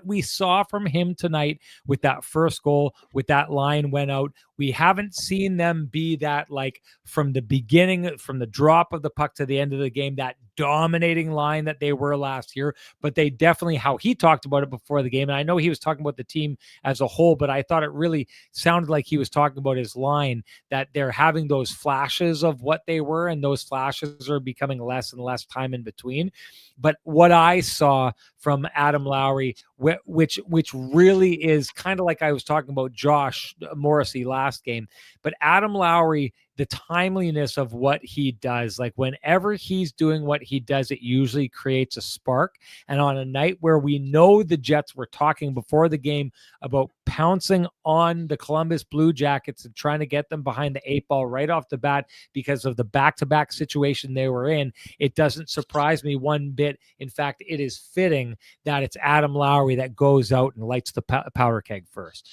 we saw from him tonight with that first goal, with that line went out, we haven't seen them be that, like, from the beginning, from the drop of the puck to the end of the game, that dominating line that they were last year, but they definitely, how he talked about it before the game, and I know he was talking about the team as a whole, but I thought it really sounded like he was talking about his line, that they're having those flashes of what they were, and those flashes are becoming less and less time in between. But what I saw from Adam Lowry, which really is kind of like I was talking about Josh Morrissey last game, but Adam Lowry, the timeliness of what he does, like whenever he's doing what he does, it usually creates a spark. And on a night where we know the Jets were talking before the game about pouncing on the Columbus Blue Jackets and trying to get them behind the 8 ball right off the bat because of the back-to-back situation they were in, it doesn't surprise me one bit. In fact, it is fitting that it's Adam Lowry that goes out and lights the powder keg first.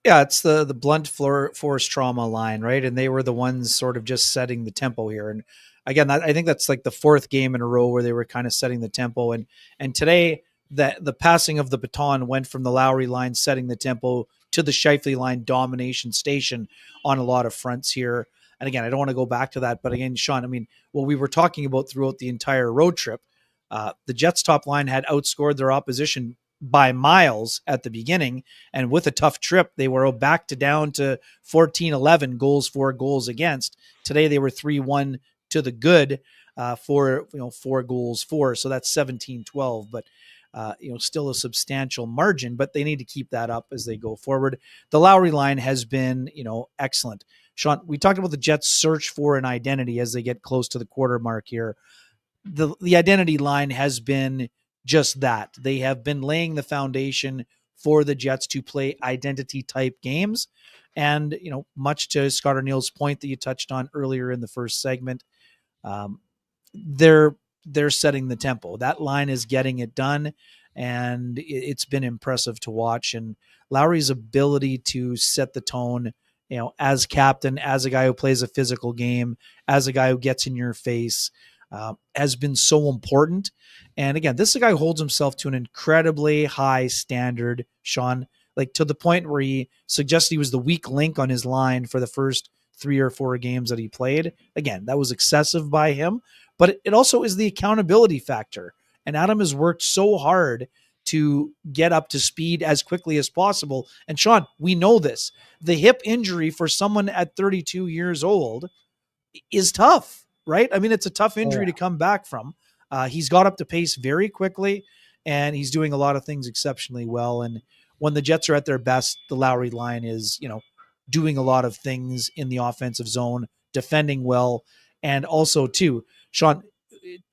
Yeah, it's the blunt force trauma line, right? And they were the ones sort of just setting the tempo here. And again, I think that's like the 4th game in a row where they were kind of setting the tempo. And today, the passing of the baton went from the Lowry line setting the tempo to the Scheifele line domination station on a lot of fronts here. And again, I don't want to go back to that, but again, Sean, I mean, what we were talking about throughout the entire road trip, the Jets top line had outscored their opposition by miles at the beginning, and with a tough trip, they were back to down to 14-11 goals for, goals against. Today they were 3-1 to the good for 4 goals for, so that's 17-12, but still a substantial margin, but they need to keep that up as they go forward. The Lowry line has been excellent. Sean, we talked about the Jets' search for an identity as they get close to the quarter mark here. The identity line has been just that. They have been laying the foundation for the Jets to play identity type games. And, much to Scott O'Neill's point that you touched on earlier in the first segment, they're setting the tempo. That line is getting it done, and it's been impressive to watch. And Lowry's ability to set the tone, as captain, as a guy who plays a physical game, as a guy who gets in your face, has been so important. And again, this is a guy who holds himself to an incredibly high standard, Sean, like to the point where he suggested he was the weak link on his line for the first 3 or 4 games that he played. Again, that was excessive by him, but it also is the accountability factor. And Adam has worked so hard to get up to speed as quickly as possible. And Sean, we know this. The hip injury for someone at 32 years old is tough, right? I mean, it's a tough injury to come back from. He's got up to pace very quickly, and he's doing a lot of things exceptionally well. And when the Jets are at their best, the Lowry line is, doing a lot of things in the offensive zone, defending well. And also too, Sean,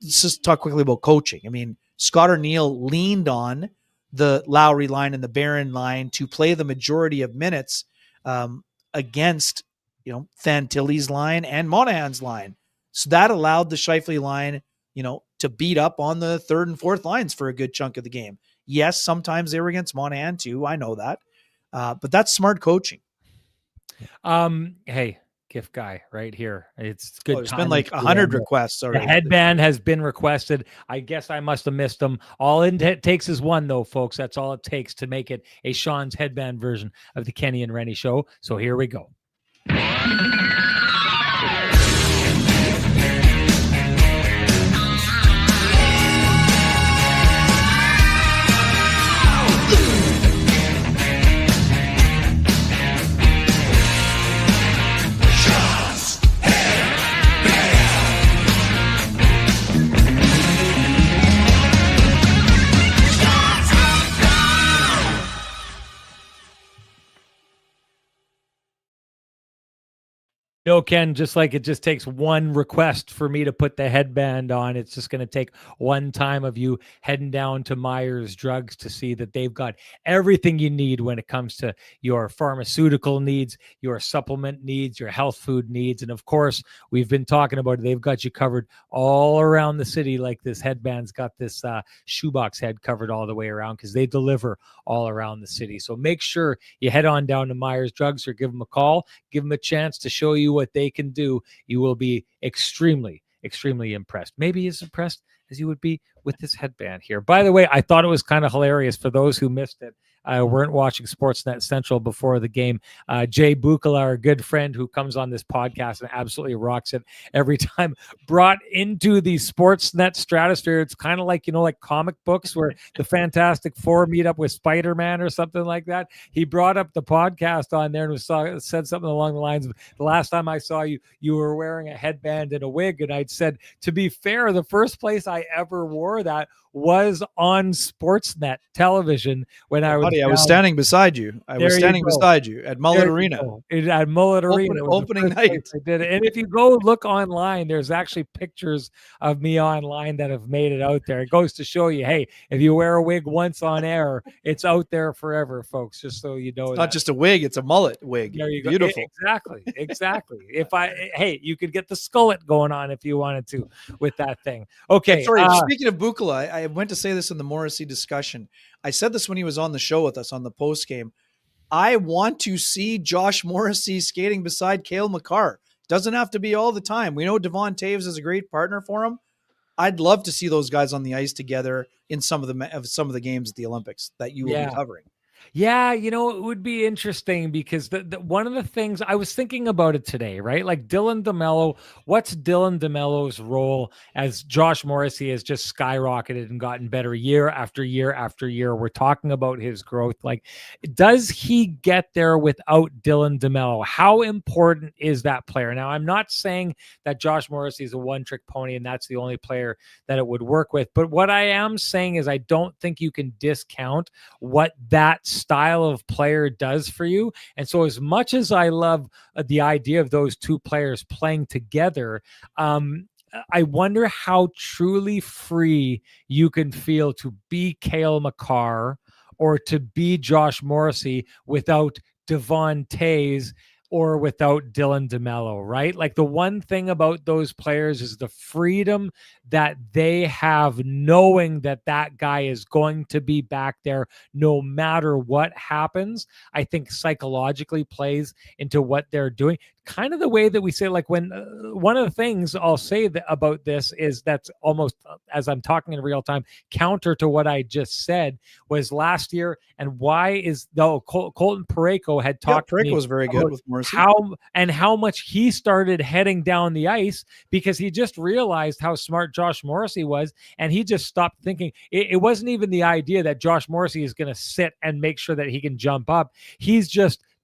let's just talk quickly about coaching. I mean, Scott O'Neill leaned on the Lowry line and the Barron line to play the majority of minutes against, Fantilli's line and Monahan's line. So that allowed the Scheifele line, to beat up on the third and fourth lines for a good chunk of the game. Yes, sometimes they were against Monahan too. I know that. But that's smart coaching. Hey, gift guy right here. It's good. It's been like 100 requests already. The headband has been requested. I guess I must have missed them. All it takes is one, though, folks. That's all it takes to make it a Sean's headband version of the Kenny and Renny show. So here we go. No, Ken, just like it just takes one request for me to put the headband on. It's just going to take one time of you heading down to Myers Drugs to see that they've got everything you need when it comes to your pharmaceutical needs, your supplement needs, your health food needs. And of course, we've been talking about it. They've got you covered all around the city. Like this headband's got this shoebox head covered all the way around because they deliver all around the city. So make sure you head on down to Myers Drugs or give them a call, give them a chance to show you what they can do. You will be extremely impressed. Maybe as impressed as you would be with this headband here. By the way, I thought it was kind of hilarious for those who missed it. Weren't watching Sportsnet Central before the game. Jay Bukala, our good friend who comes on this podcast and absolutely rocks it every time, brought into the Sportsnet stratosphere. It's kind of like, like comic books where the Fantastic Four meet up with Spider-Man or something like that. He brought up the podcast on there and said something along the lines of, the last time I saw you, you were wearing a headband and a wig. And I'd said, to be fair, the first place I ever wore that was on Sportsnet television when I was standing beside you. I was standing beside you at Mullet Arena. At Mullet Arena. Opening night. I did it. And if you go look online, there's actually pictures of me online that have made it out there. It goes to show you, hey, if you wear a wig once on air, it's out there forever, folks, just so you know. It's not just a wig, it's a mullet wig. There you go. Beautiful. Exactly. Hey, you could get the skullet going on if you wanted to with that thing. Okay. Sorry, speaking of Bukala, I went to say this in the Morrissey discussion. I said this when he was on the show with us on the post game. I want to see Josh Morrissey skating beside Cale Makar. Doesn't have to be all the time. We know Devon Taves is a great partner for him. I'd love to see those guys on the ice together in some of the games at the Olympics that you will be covering. Yeah, it would be interesting because the one of the things I was thinking about it today, right? Like Dylan DeMello, what's Dylan DeMello's role as Josh Morrissey has just skyrocketed and gotten better year after year after year? We're talking about his growth. Like, does he get there without Dylan DeMello? How important is that player? Now, I'm not saying that Josh Morrissey is a one-trick pony and that's the only player that it would work with, but what I am saying is I don't think you can discount what that style of player does for you. And so, as much as I love the idea of those two players playing together, I wonder how truly free you can feel to be Cale Makar or to be Josh Morrissey without Devon Tays or without Dylan DeMello, right? Like, the one thing about those players is the freedom that they have knowing that that guy is going to be back there no matter what happens. I think psychologically plays into what they're doing. Kind of the way that we say, like, when one of the things I'll say about this is that's almost, as I'm talking in real time, counter to what I just said was last year. And why is though Colton Parayko had talked to me was very good with Morrissey. how much he started heading down the ice because he just realized how smart Josh Morrissey was, and he just stopped thinking. It wasn't even the idea that Josh Morrissey is going to sit and make sure that he can jump up.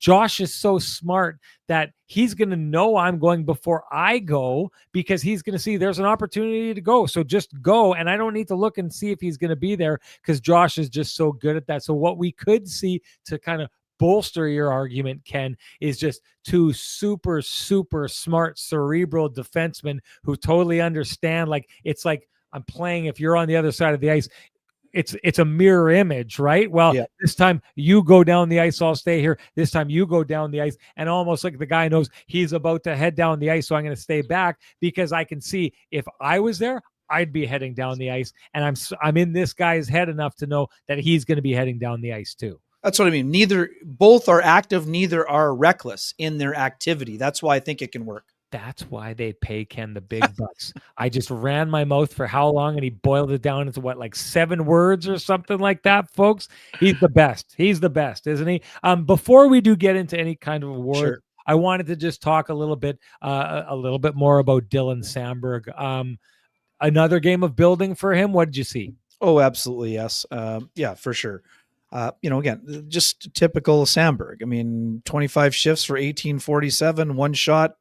Josh is so smart that he's going to know I'm going before I go because he's going to see there's an opportunity to go. So just go. And I don't need to look and see if he's going to be there because Josh is just so good at that. So what we could see to kind of bolster your argument, Ken, is just two super, super smart cerebral defensemen who totally understand. Like, it's like I'm playing, if you're on the other side of the ice, it's a mirror image, right? Well, This time you go down the ice, I'll stay here. This time you go down the ice, and almost like the guy knows he's about to head down the ice, so I'm going to stay back because I can see if I was there, I'd be heading down the ice, and I'm in this guy's head enough to know that he's going to be heading down the ice too. That's what I mean. Both are active, neither are reckless in their activity. That's why I think it can work. That's why they pay Ken the big bucks. I just ran my mouth for how long, and he boiled it down into what, like 7 words or something like that, folks. He's the best. He's the best, isn't he? Before we do get into any kind of award, sure, I wanted to just talk a little bit more about Dylan Samberg. Another game of building for him. What did you see? Oh, absolutely, yes. Yeah, for sure. Again, just typical Samberg. I mean, 25 shifts for 1847, 1 shot.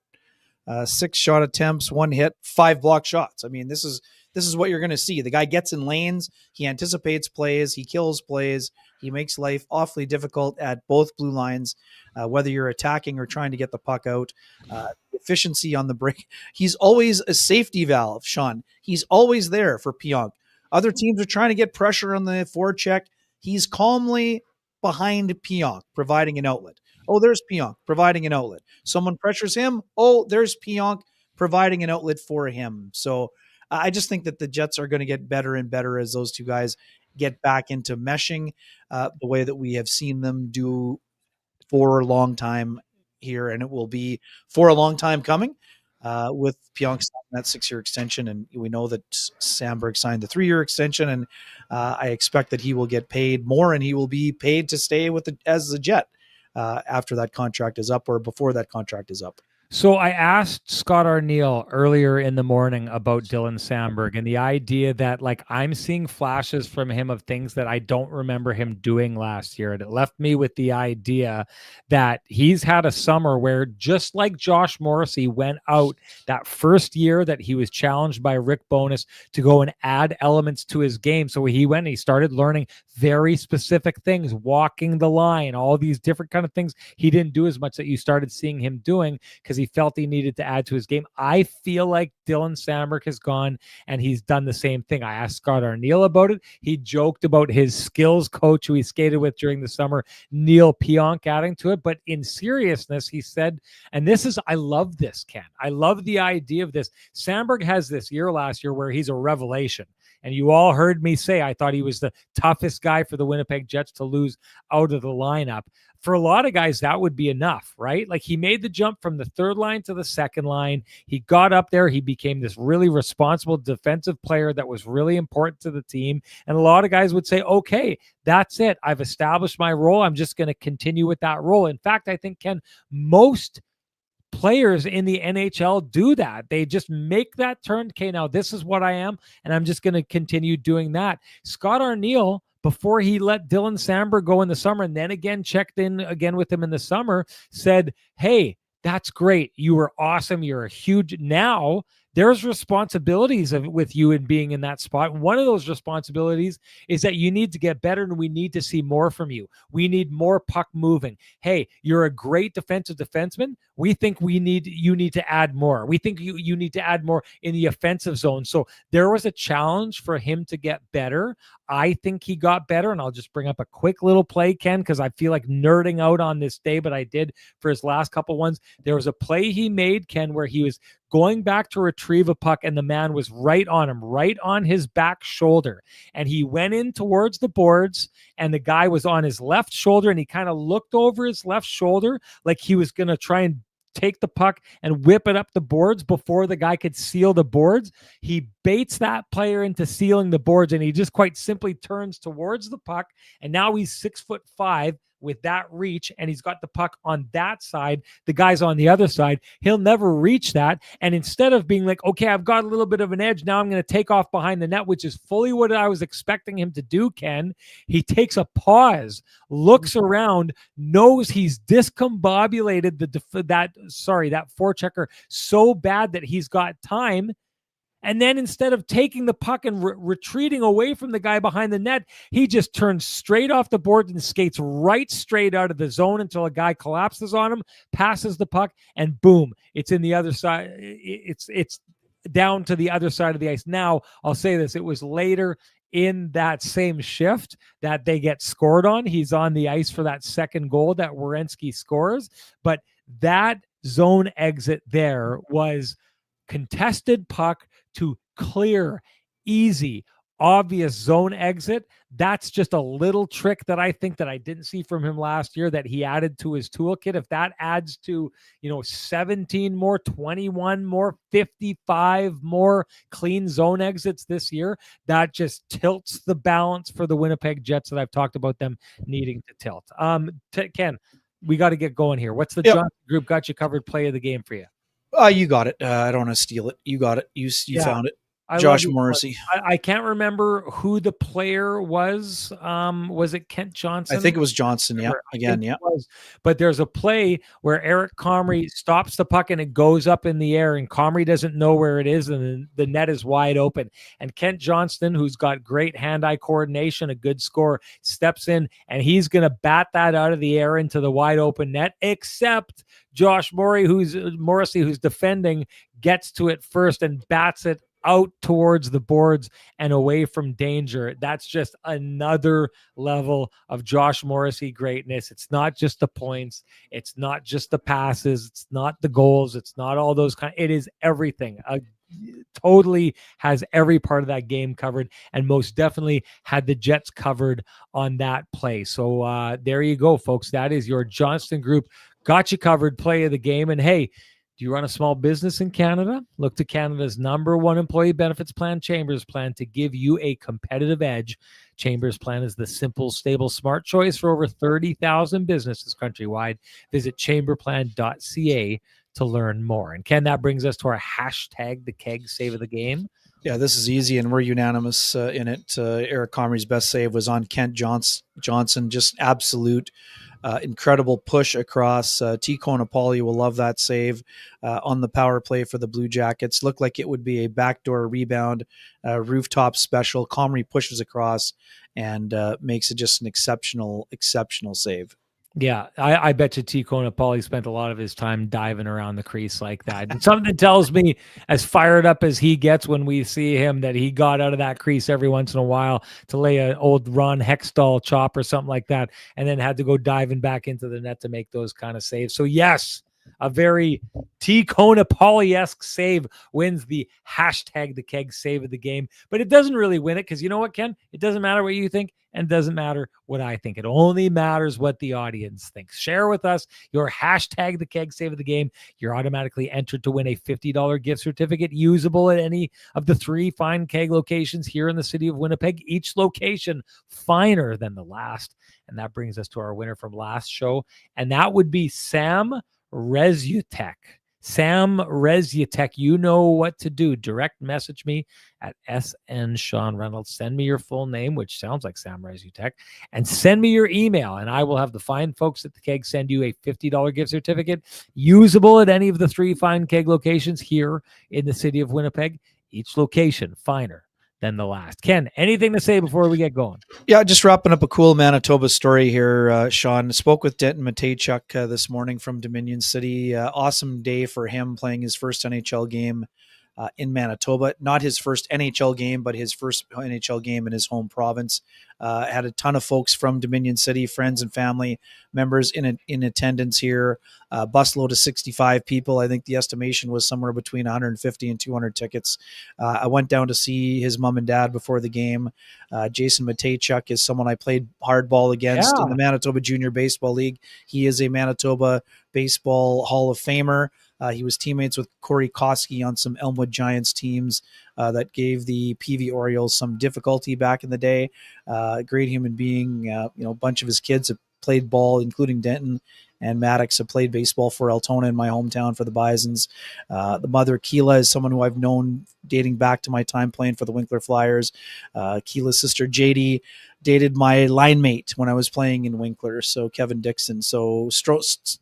6 shot attempts, 1 hit, 5 block shots. I mean, this is what you're going to see. The guy gets in lanes. He anticipates plays. He kills plays. He makes life awfully difficult at both blue lines, whether you're attacking or trying to get the puck out. Efficiency on the break. He's always a safety valve, Sean. He's always there for Pionk. Other teams are trying to get pressure on the forecheck. He's calmly behind Pionk, providing an outlet. Oh, there's Pionk providing an outlet. Someone pressures him. Oh, there's Pionk providing an outlet for him. So I just think that the Jets are going to get better and better as those two guys get back into meshing the way that we have seen them do for a long time here. And it will be for a long time coming with Pionk signing that 6-year extension. And we know that Samberg signed the 3-year extension. And I expect that he will get paid more and he will be paid to stay as a Jet. After that contract is up or before that contract is up. So I asked Scott Arneal earlier in the morning about Dylan Samberg and the idea that, like, I'm seeing flashes from him of things that I don't remember him doing last year. And it left me with the idea that he's had a summer where, just like Josh Morrissey went out that first year that he was challenged by Rick Bowness to go and add elements to his game. So he went and he started learning very specific things, walking the line, all these different kind of things he didn't do as much that you started seeing him doing because he felt he needed to add to his game. I feel like Dylan Samberg has gone and he's done the same thing. I asked Scott Arneal about it. He joked about his skills coach who he skated with during the summer, Neil Pionk, adding to it. But in seriousness, he said, and I love this, Ken. I love the idea of this. Samberg has this year last year where he's a revelation. And you all heard me say I thought he was the toughest guy for the Winnipeg Jets to lose out of the lineup. For a lot of guys, that would be enough, right? Like, he made the jump from the third line to the second line. He got up there. He became this really responsible defensive player that was really important to the team. And a lot of guys would say, okay, that's it. I've established my role. I'm just going to continue with that role. In fact, I think, Ken, most players in the NHL do that. They just make that turn. Okay, now this is what I am, and I'm just going to continue doing that. Scott Arniel, before he let Dylan Samberg go in the summer, and then again checked in again with him in the summer, said, hey, that's great. You were awesome. You're a huge. Now there's responsibilities with you in being in that spot. One of those responsibilities is that you need to get better, and we need to see more from you. We need more puck moving. Hey, you're a great defensive defenseman. We think you need to add more. We think you need to add more in the offensive zone. So there was a challenge for him to get better. I think he got better, and I'll just bring up a quick little play, Ken, because I feel like nerding out on this day, but I did for his last couple ones. There was a play he made, Ken, where he was going back to retrieve a puck, and the man was right on him, right on his back shoulder. And he went in towards the boards, and the guy was on his left shoulder, and he kind of looked over his left shoulder like he was going to try and take the puck and whip it up the boards before the guy could seal the boards. He baits that player into sealing the boards, and he just quite simply turns towards the puck. And now he's 6'5" with that reach, and he's got the puck on that side. The guy's on the other side. He'll never reach that. And instead of being like, okay, I've got a little bit of an edge, now I'm going to take off behind the net, which is fully what I was expecting him to do, Ken. He takes a pause, looks around, knows he's discombobulated that forechecker so bad that he's got time. And then instead of taking the puck and retreating away from the guy behind the net, he just turns straight off the board and skates right straight out of the zone until a guy collapses on him, passes the puck, and boom, it's in the other side. It's down to the other side of the ice. Now, I'll say this. It was later in that same shift that they get scored on. He's on the ice for that second goal that Werenski scores. But that zone exit there was contested puck to clear, easy, obvious zone exit. That's just a little trick that I think that I didn't see from him last year that he added to his toolkit. If that adds to, 17 more, 21 more, 55 more clean zone exits this year, that just tilts the balance for the Winnipeg Jets that I've talked about them needing to tilt. Ken, we got to get going here. What's the Johnson Group got you covered play of the game for you? You got it. I don't want to steal it. You got it. You found it. Josh Morrissey. I can't remember who the player was. Was it Kent Johnson? I think it was Johnson. Yeah. Again, yeah. But there's a play where Eric Comrie stops the puck and it goes up in the air, and Comrie doesn't know where it is, and the net is wide open. And Kent Johnston, who's got great hand-eye coordination, a good scorer, steps in, and he's going to bat that out of the air into the wide open net, except Josh Morrissey, who's defending, gets to it first and bats it out towards the boards and away from danger. That's just another level of Josh Morrissey greatness. It's not just the points. It's not just the passes. It's not the goals. It's not all those it is everything. Totally has every part of that game covered, and most definitely had the Jets covered on that play. So there you go, folks. That is your Johnston Group got you covered play of the game. And hey, do you run a small business in Canada? Look to Canada's #1 employee benefits plan, Chambers Plan, to give you a competitive edge. Chambers Plan is the simple, stable, smart choice for over 30,000 businesses countrywide. Visit chamberplan.ca to learn more. And Ken, that brings us to our hashtag, the Keg Save of the Game. Yeah, this is easy, and we're unanimous in it. Eric Comrie's best save was on Kent Johnson. Just absolute incredible push across. T. Konopali will love that save on the power play for the Blue Jackets. Looked like it would be a backdoor rebound, rooftop special. Comrie pushes across and makes it just an exceptional save. Yeah, I bet you T. Konopali spent a lot of his time diving around the crease like that. And something tells me, as fired up as he gets when we see him, that he got out of that crease every once in a while to lay an old Ron Hextall chop or something like that, and then had to go diving back into the net to make those kind of saves. So yes, A very T. Kona Pauly-esque save wins the hashtag the keg save of the game. But it doesn't really win it because you know what, Ken? It doesn't matter what you think and doesn't matter what I think. It only matters what the audience thinks. Share with us your hashtag the keg save of the game. You're automatically entered to win a $50 gift certificate usable at any of the 3 fine keg locations here in the city of Winnipeg. Each location finer than the last. And that brings us to our winner from last show. And that would be Sam Rezutek. Sam Rezutek, you know what to do. Direct message me at SN Sean Reynolds. Send me your full name, which sounds like Sam Rezutek, and send me your email, and I will have the fine folks at the keg send you a $50 gift certificate usable at any of the 3 fine keg locations here in the city of Winnipeg. Each location finer than the last. Ken, anything to say before we get going? Yeah, just wrapping up a cool Manitoba story here, Sean. Spoke with Denton Matechuk this morning from Dominion City. Awesome day for him playing his first NHL game in Manitoba. Not his first NHL game, but his first NHL game in his home province. Had a ton of folks from Dominion City, friends and family members in attendance here. Busload of 65 people. I think the estimation was somewhere between 150 and 200 tickets. I went down to see his mom and dad before the game. Jason Matechuk is someone I played hardball against in the Manitoba Junior Baseball League. He is a Manitoba Baseball Hall of Famer. He was teammates with Corey Koski on some Elmwood Giants teams that gave the PV Orioles some difficulty back in the day. Great human being. A bunch of his kids have played ball, including Denton and Maddox have played baseball for Altona in my hometown for the Bisons. The mother, Keela, is someone who I've known dating back to my time playing for the Winkler Flyers. Keela's sister, JD, dated my line mate when I was playing in Winkler, so Kevin Dixon. So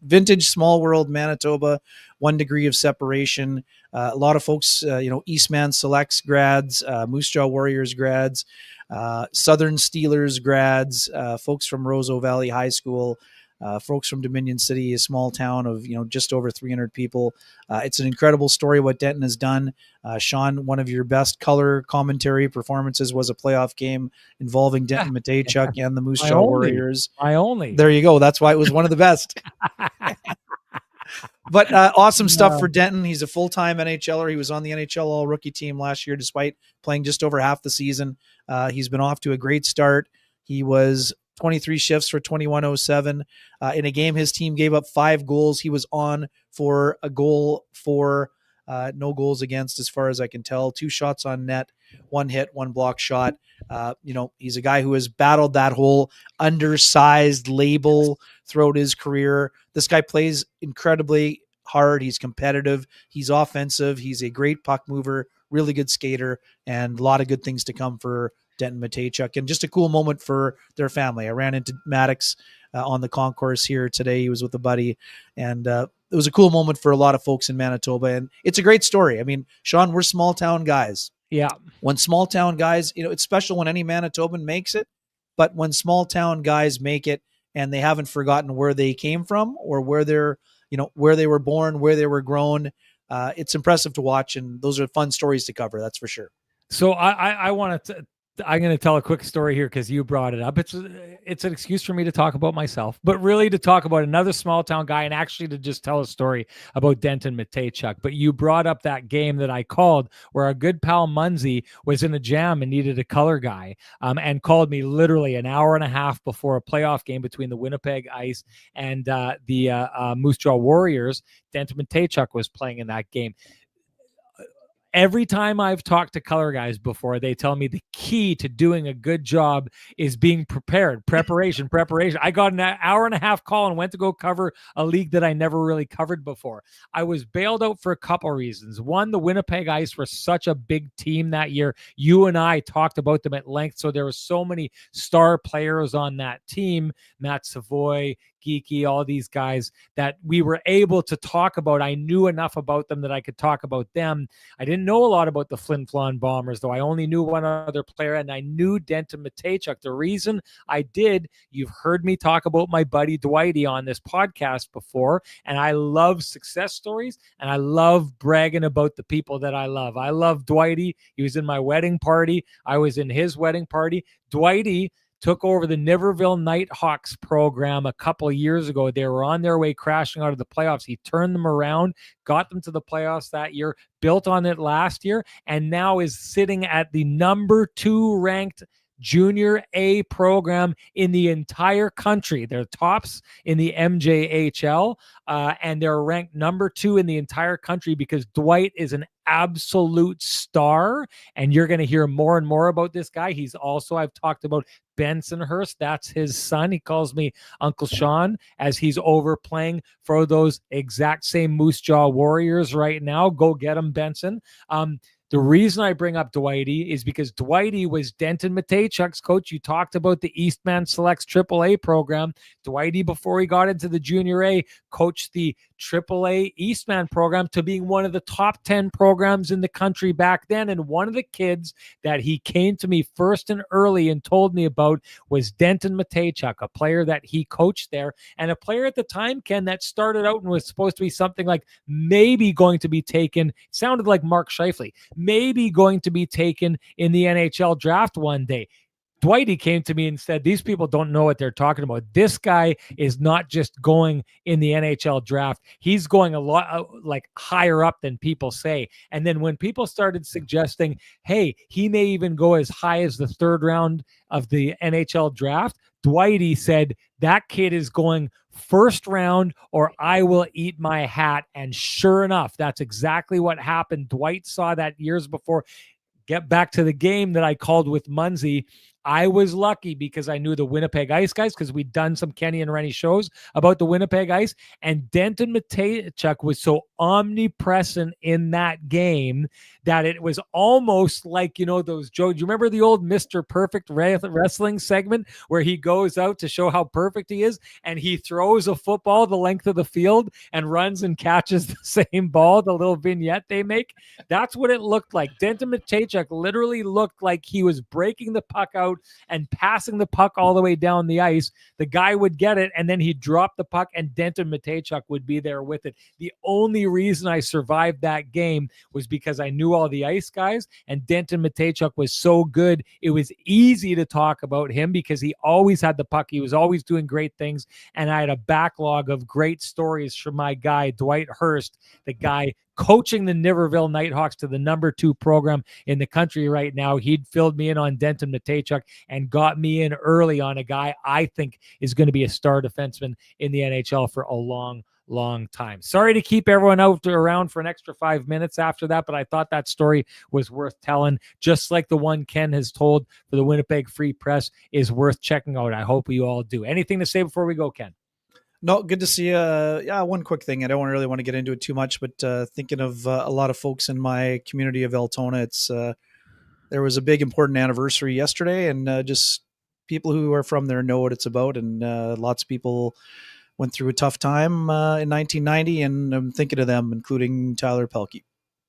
vintage small world Manitoba, 1 degree of separation. A lot of folks, Eastman Selects grads, Moose Jaw Warriors grads, Southern Steelers grads, folks from Roseau Valley High School, folks from Dominion City, a small town of just over 300 people. It's an incredible story what Denton has done. Sean, one of your best color commentary performances was a playoff game involving Denton Matechuk and the Moose Jaw Warriors. There you go. That's why it was one of the best. But awesome stuff for Denton. He's a full-time NHLer. He was on the NHL All-Rookie team last year, despite playing just over half the season. He's been off to a great start. He was 23 shifts for 2107. In a game, his team gave up 5 goals. He was on for a goal for no goals against, as far as I can tell. 2 shots on net, 1 hit, 1 block shot. He's a guy who has battled that whole undersized label throughout his career. This guy plays incredibly hard. He's competitive. He's offensive. He's a great puck mover, really good skater, and a lot of good things to come for Denton Matechuk, and just a cool moment for their family. I ran into Maddox on the concourse here today. He was with a buddy, and it was a cool moment for a lot of folks in Manitoba, and it's a great story. I mean, Sean, we're small town guys. Yeah. When small town guys, it's special when any Manitoban makes it, but when small town guys make it and they haven't forgotten where they came from or where they're, where they were born, where they were grown, it's impressive to watch, and those are fun stories to cover. That's for sure. So I want to. I'm going to tell a quick story here because you brought it up. It's an excuse for me to talk about myself, but really to talk about another small town guy and actually to just tell a story about Denton Matechuk. But you brought up that game that I called where our good pal Munsey was in a jam and needed a color guy, and called me literally an hour and a half before a playoff game between the Winnipeg Ice and the Moose Jaw Warriors. Denton Matechuk was playing in that game. Every time I've talked to color guys before, they tell me the key to doing a good job is being prepared. Preparation. I got an hour and a half call and went to go cover a league that I never really covered before. I was bailed out for a couple reasons. One, the Winnipeg Ice were such a big team that year. You and I talked about them at length, so there were so many star players on that team. Matt Savoy, Geeky, all these guys that we were able to talk about. I knew enough about them that I could talk about them. I didn't know a lot about the Flin Flon Bombers, though. I only knew one other player, and I knew Denton Matechuk. The reason I did, you've heard me talk about my buddy Dwighty on this podcast before, and I love success stories, and I love bragging about the people that I love. I love Dwighty. He was in my wedding party. I was in his wedding party. Dwighty took over the Niverville Nighthawks program a couple of years ago. They were on their way crashing out of the playoffs. He turned them around, got them to the playoffs that year, built on it last year, and now is sitting at the number 2 ranked Junior A program in the entire country. They're tops in the MJHL, and they're ranked number 2 in the entire country because Dwight is an absolute star, and you're going to hear more and more about this guy. He's also, I've talked about Bensonhurst. That's his son. He calls me Uncle Sean as he's over playing for those exact same Moose Jaw Warriors right now. Go get him, Benson. The reason I bring up Dwighty is because Dwighty was Denton Matechuk's coach. You talked about the Eastman Selects AAA program. Dwighty, before he got into the Junior A, coached the AAA Eastman program to being one of the top 10 programs in the country back then. And one of the kids that he came to me first and early and told me about was Denton Matechuk, a player that he coached there, and a player at the time, Ken, that started out and was supposed to be something like maybe going to be taken, sounded like Mark Scheifele, maybe going to be taken in the NHL draft one day. Dwighty came to me and said, these people don't know what they're talking about. This guy is not just going in the NHL draft. He's going a lot like higher up than people say. And then when people started suggesting, hey, he may even go as high as the 3rd round of the NHL draft, Dwighty said, that kid is going 1st round or I will eat my hat. And sure enough, that's exactly what happened. Dwight saw that years before. Get back to the game that I called with Munsey. I was lucky because I knew the Winnipeg Ice guys because we'd done some Kenny and Renny shows about the Winnipeg Ice. And Denton Matechuk was so omnipresent in that game that it was almost like, you know, those Joe, do you remember the old Mr. Perfect wrestling segment where he goes out to show how perfect he is and he throws a football the length of the field and runs and catches the same ball, the little vignette they make? That's what it looked like. Denton Matechuk literally looked like he was breaking the puck out and passing the puck all the way down the ice. The guy would get it and then he'd drop the puck and Denton Matechuk would be there with it. The only reason I survived that game was because I knew all the ice guys and Denton Matechuk was so good. It was easy to talk about him because he always had the puck. He was always doing great things. And I had a backlog of great stories from my guy, Dwight Hurst, the guy coaching the Niverville Nighthawks to the number 2 program in the country right now. He'd filled me in on Denton Matechuk and got me in early on a guy I think is going to be a star defenseman in the NHL for a long time. Sorry to keep everyone out around for an extra 5 minutes after that, but I thought that story was worth telling, just like the one Ken has told for the Winnipeg Free Press is worth checking out. I hope you all do. Anything to say before we go, Ken? No, good to see you. Yeah, one quick thing. I don't really want to get into it too much, but thinking of a lot of folks in my community of Altona, it's there was a big important anniversary yesterday, and just people who are from there know what it's about. And lots of people went through a tough time in 1990, and I'm thinking of them, including Tyler Pelkey.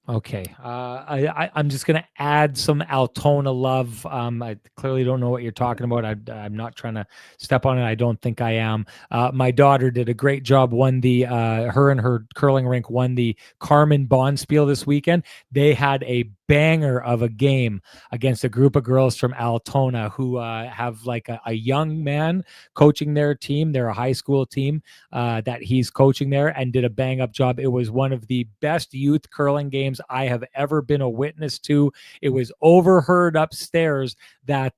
Okay. I'm just going to add some Altona love. I clearly don't know what you're talking about. I'm not trying to step on it. I don't think I am. My daughter did a great job, won her and her curling rink won the Carmen Bonspiel this weekend. They had a banger of a game against a group of girls from Altona who have like a young man coaching their team. They're a high school team that he's coaching there and did a bang up job. It was one of the best youth curling games I have ever been a witness to. It was overheard upstairs that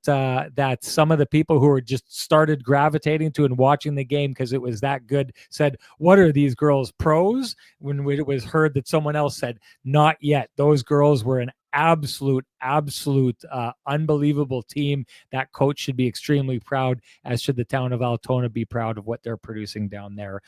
some of the people who were just started gravitating to and watching the game because it was that good said, "What are these girls, pros?" When it was heard that someone else said, "Not yet." Those girls were an absolute unbelievable team. That coach should be extremely proud, as should the town of Altona be proud of what they're producing down there.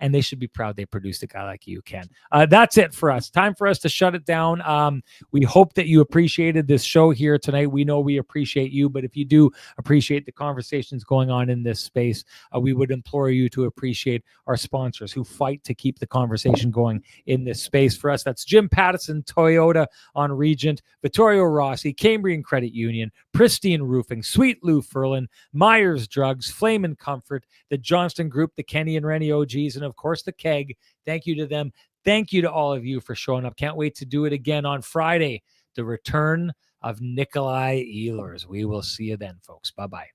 And they should be proud they produced a guy like you, Ken. That's it for us. Time for us to shut it down. We hope that you appreciated this show here tonight. We know we appreciate you, but if you do appreciate the conversations going on in this space, we would implore you to appreciate our sponsors who fight to keep the conversation going in this space for us. That's Jim Pattison Toyota on Regent, Vittorio Rossi, Cambrian Credit Union, Pristine Roofing, Sweet Lou Ferlin, Myers Drugs, Flame and Comfort, the Johnston Group, the Kenny and Renny OGs, and of course the Keg. Thank you to them. Thank you to all of you for showing up. Can't wait to do it again on Friday, the return of Nikolai Ehlers. We will see you then, folks. Bye-bye.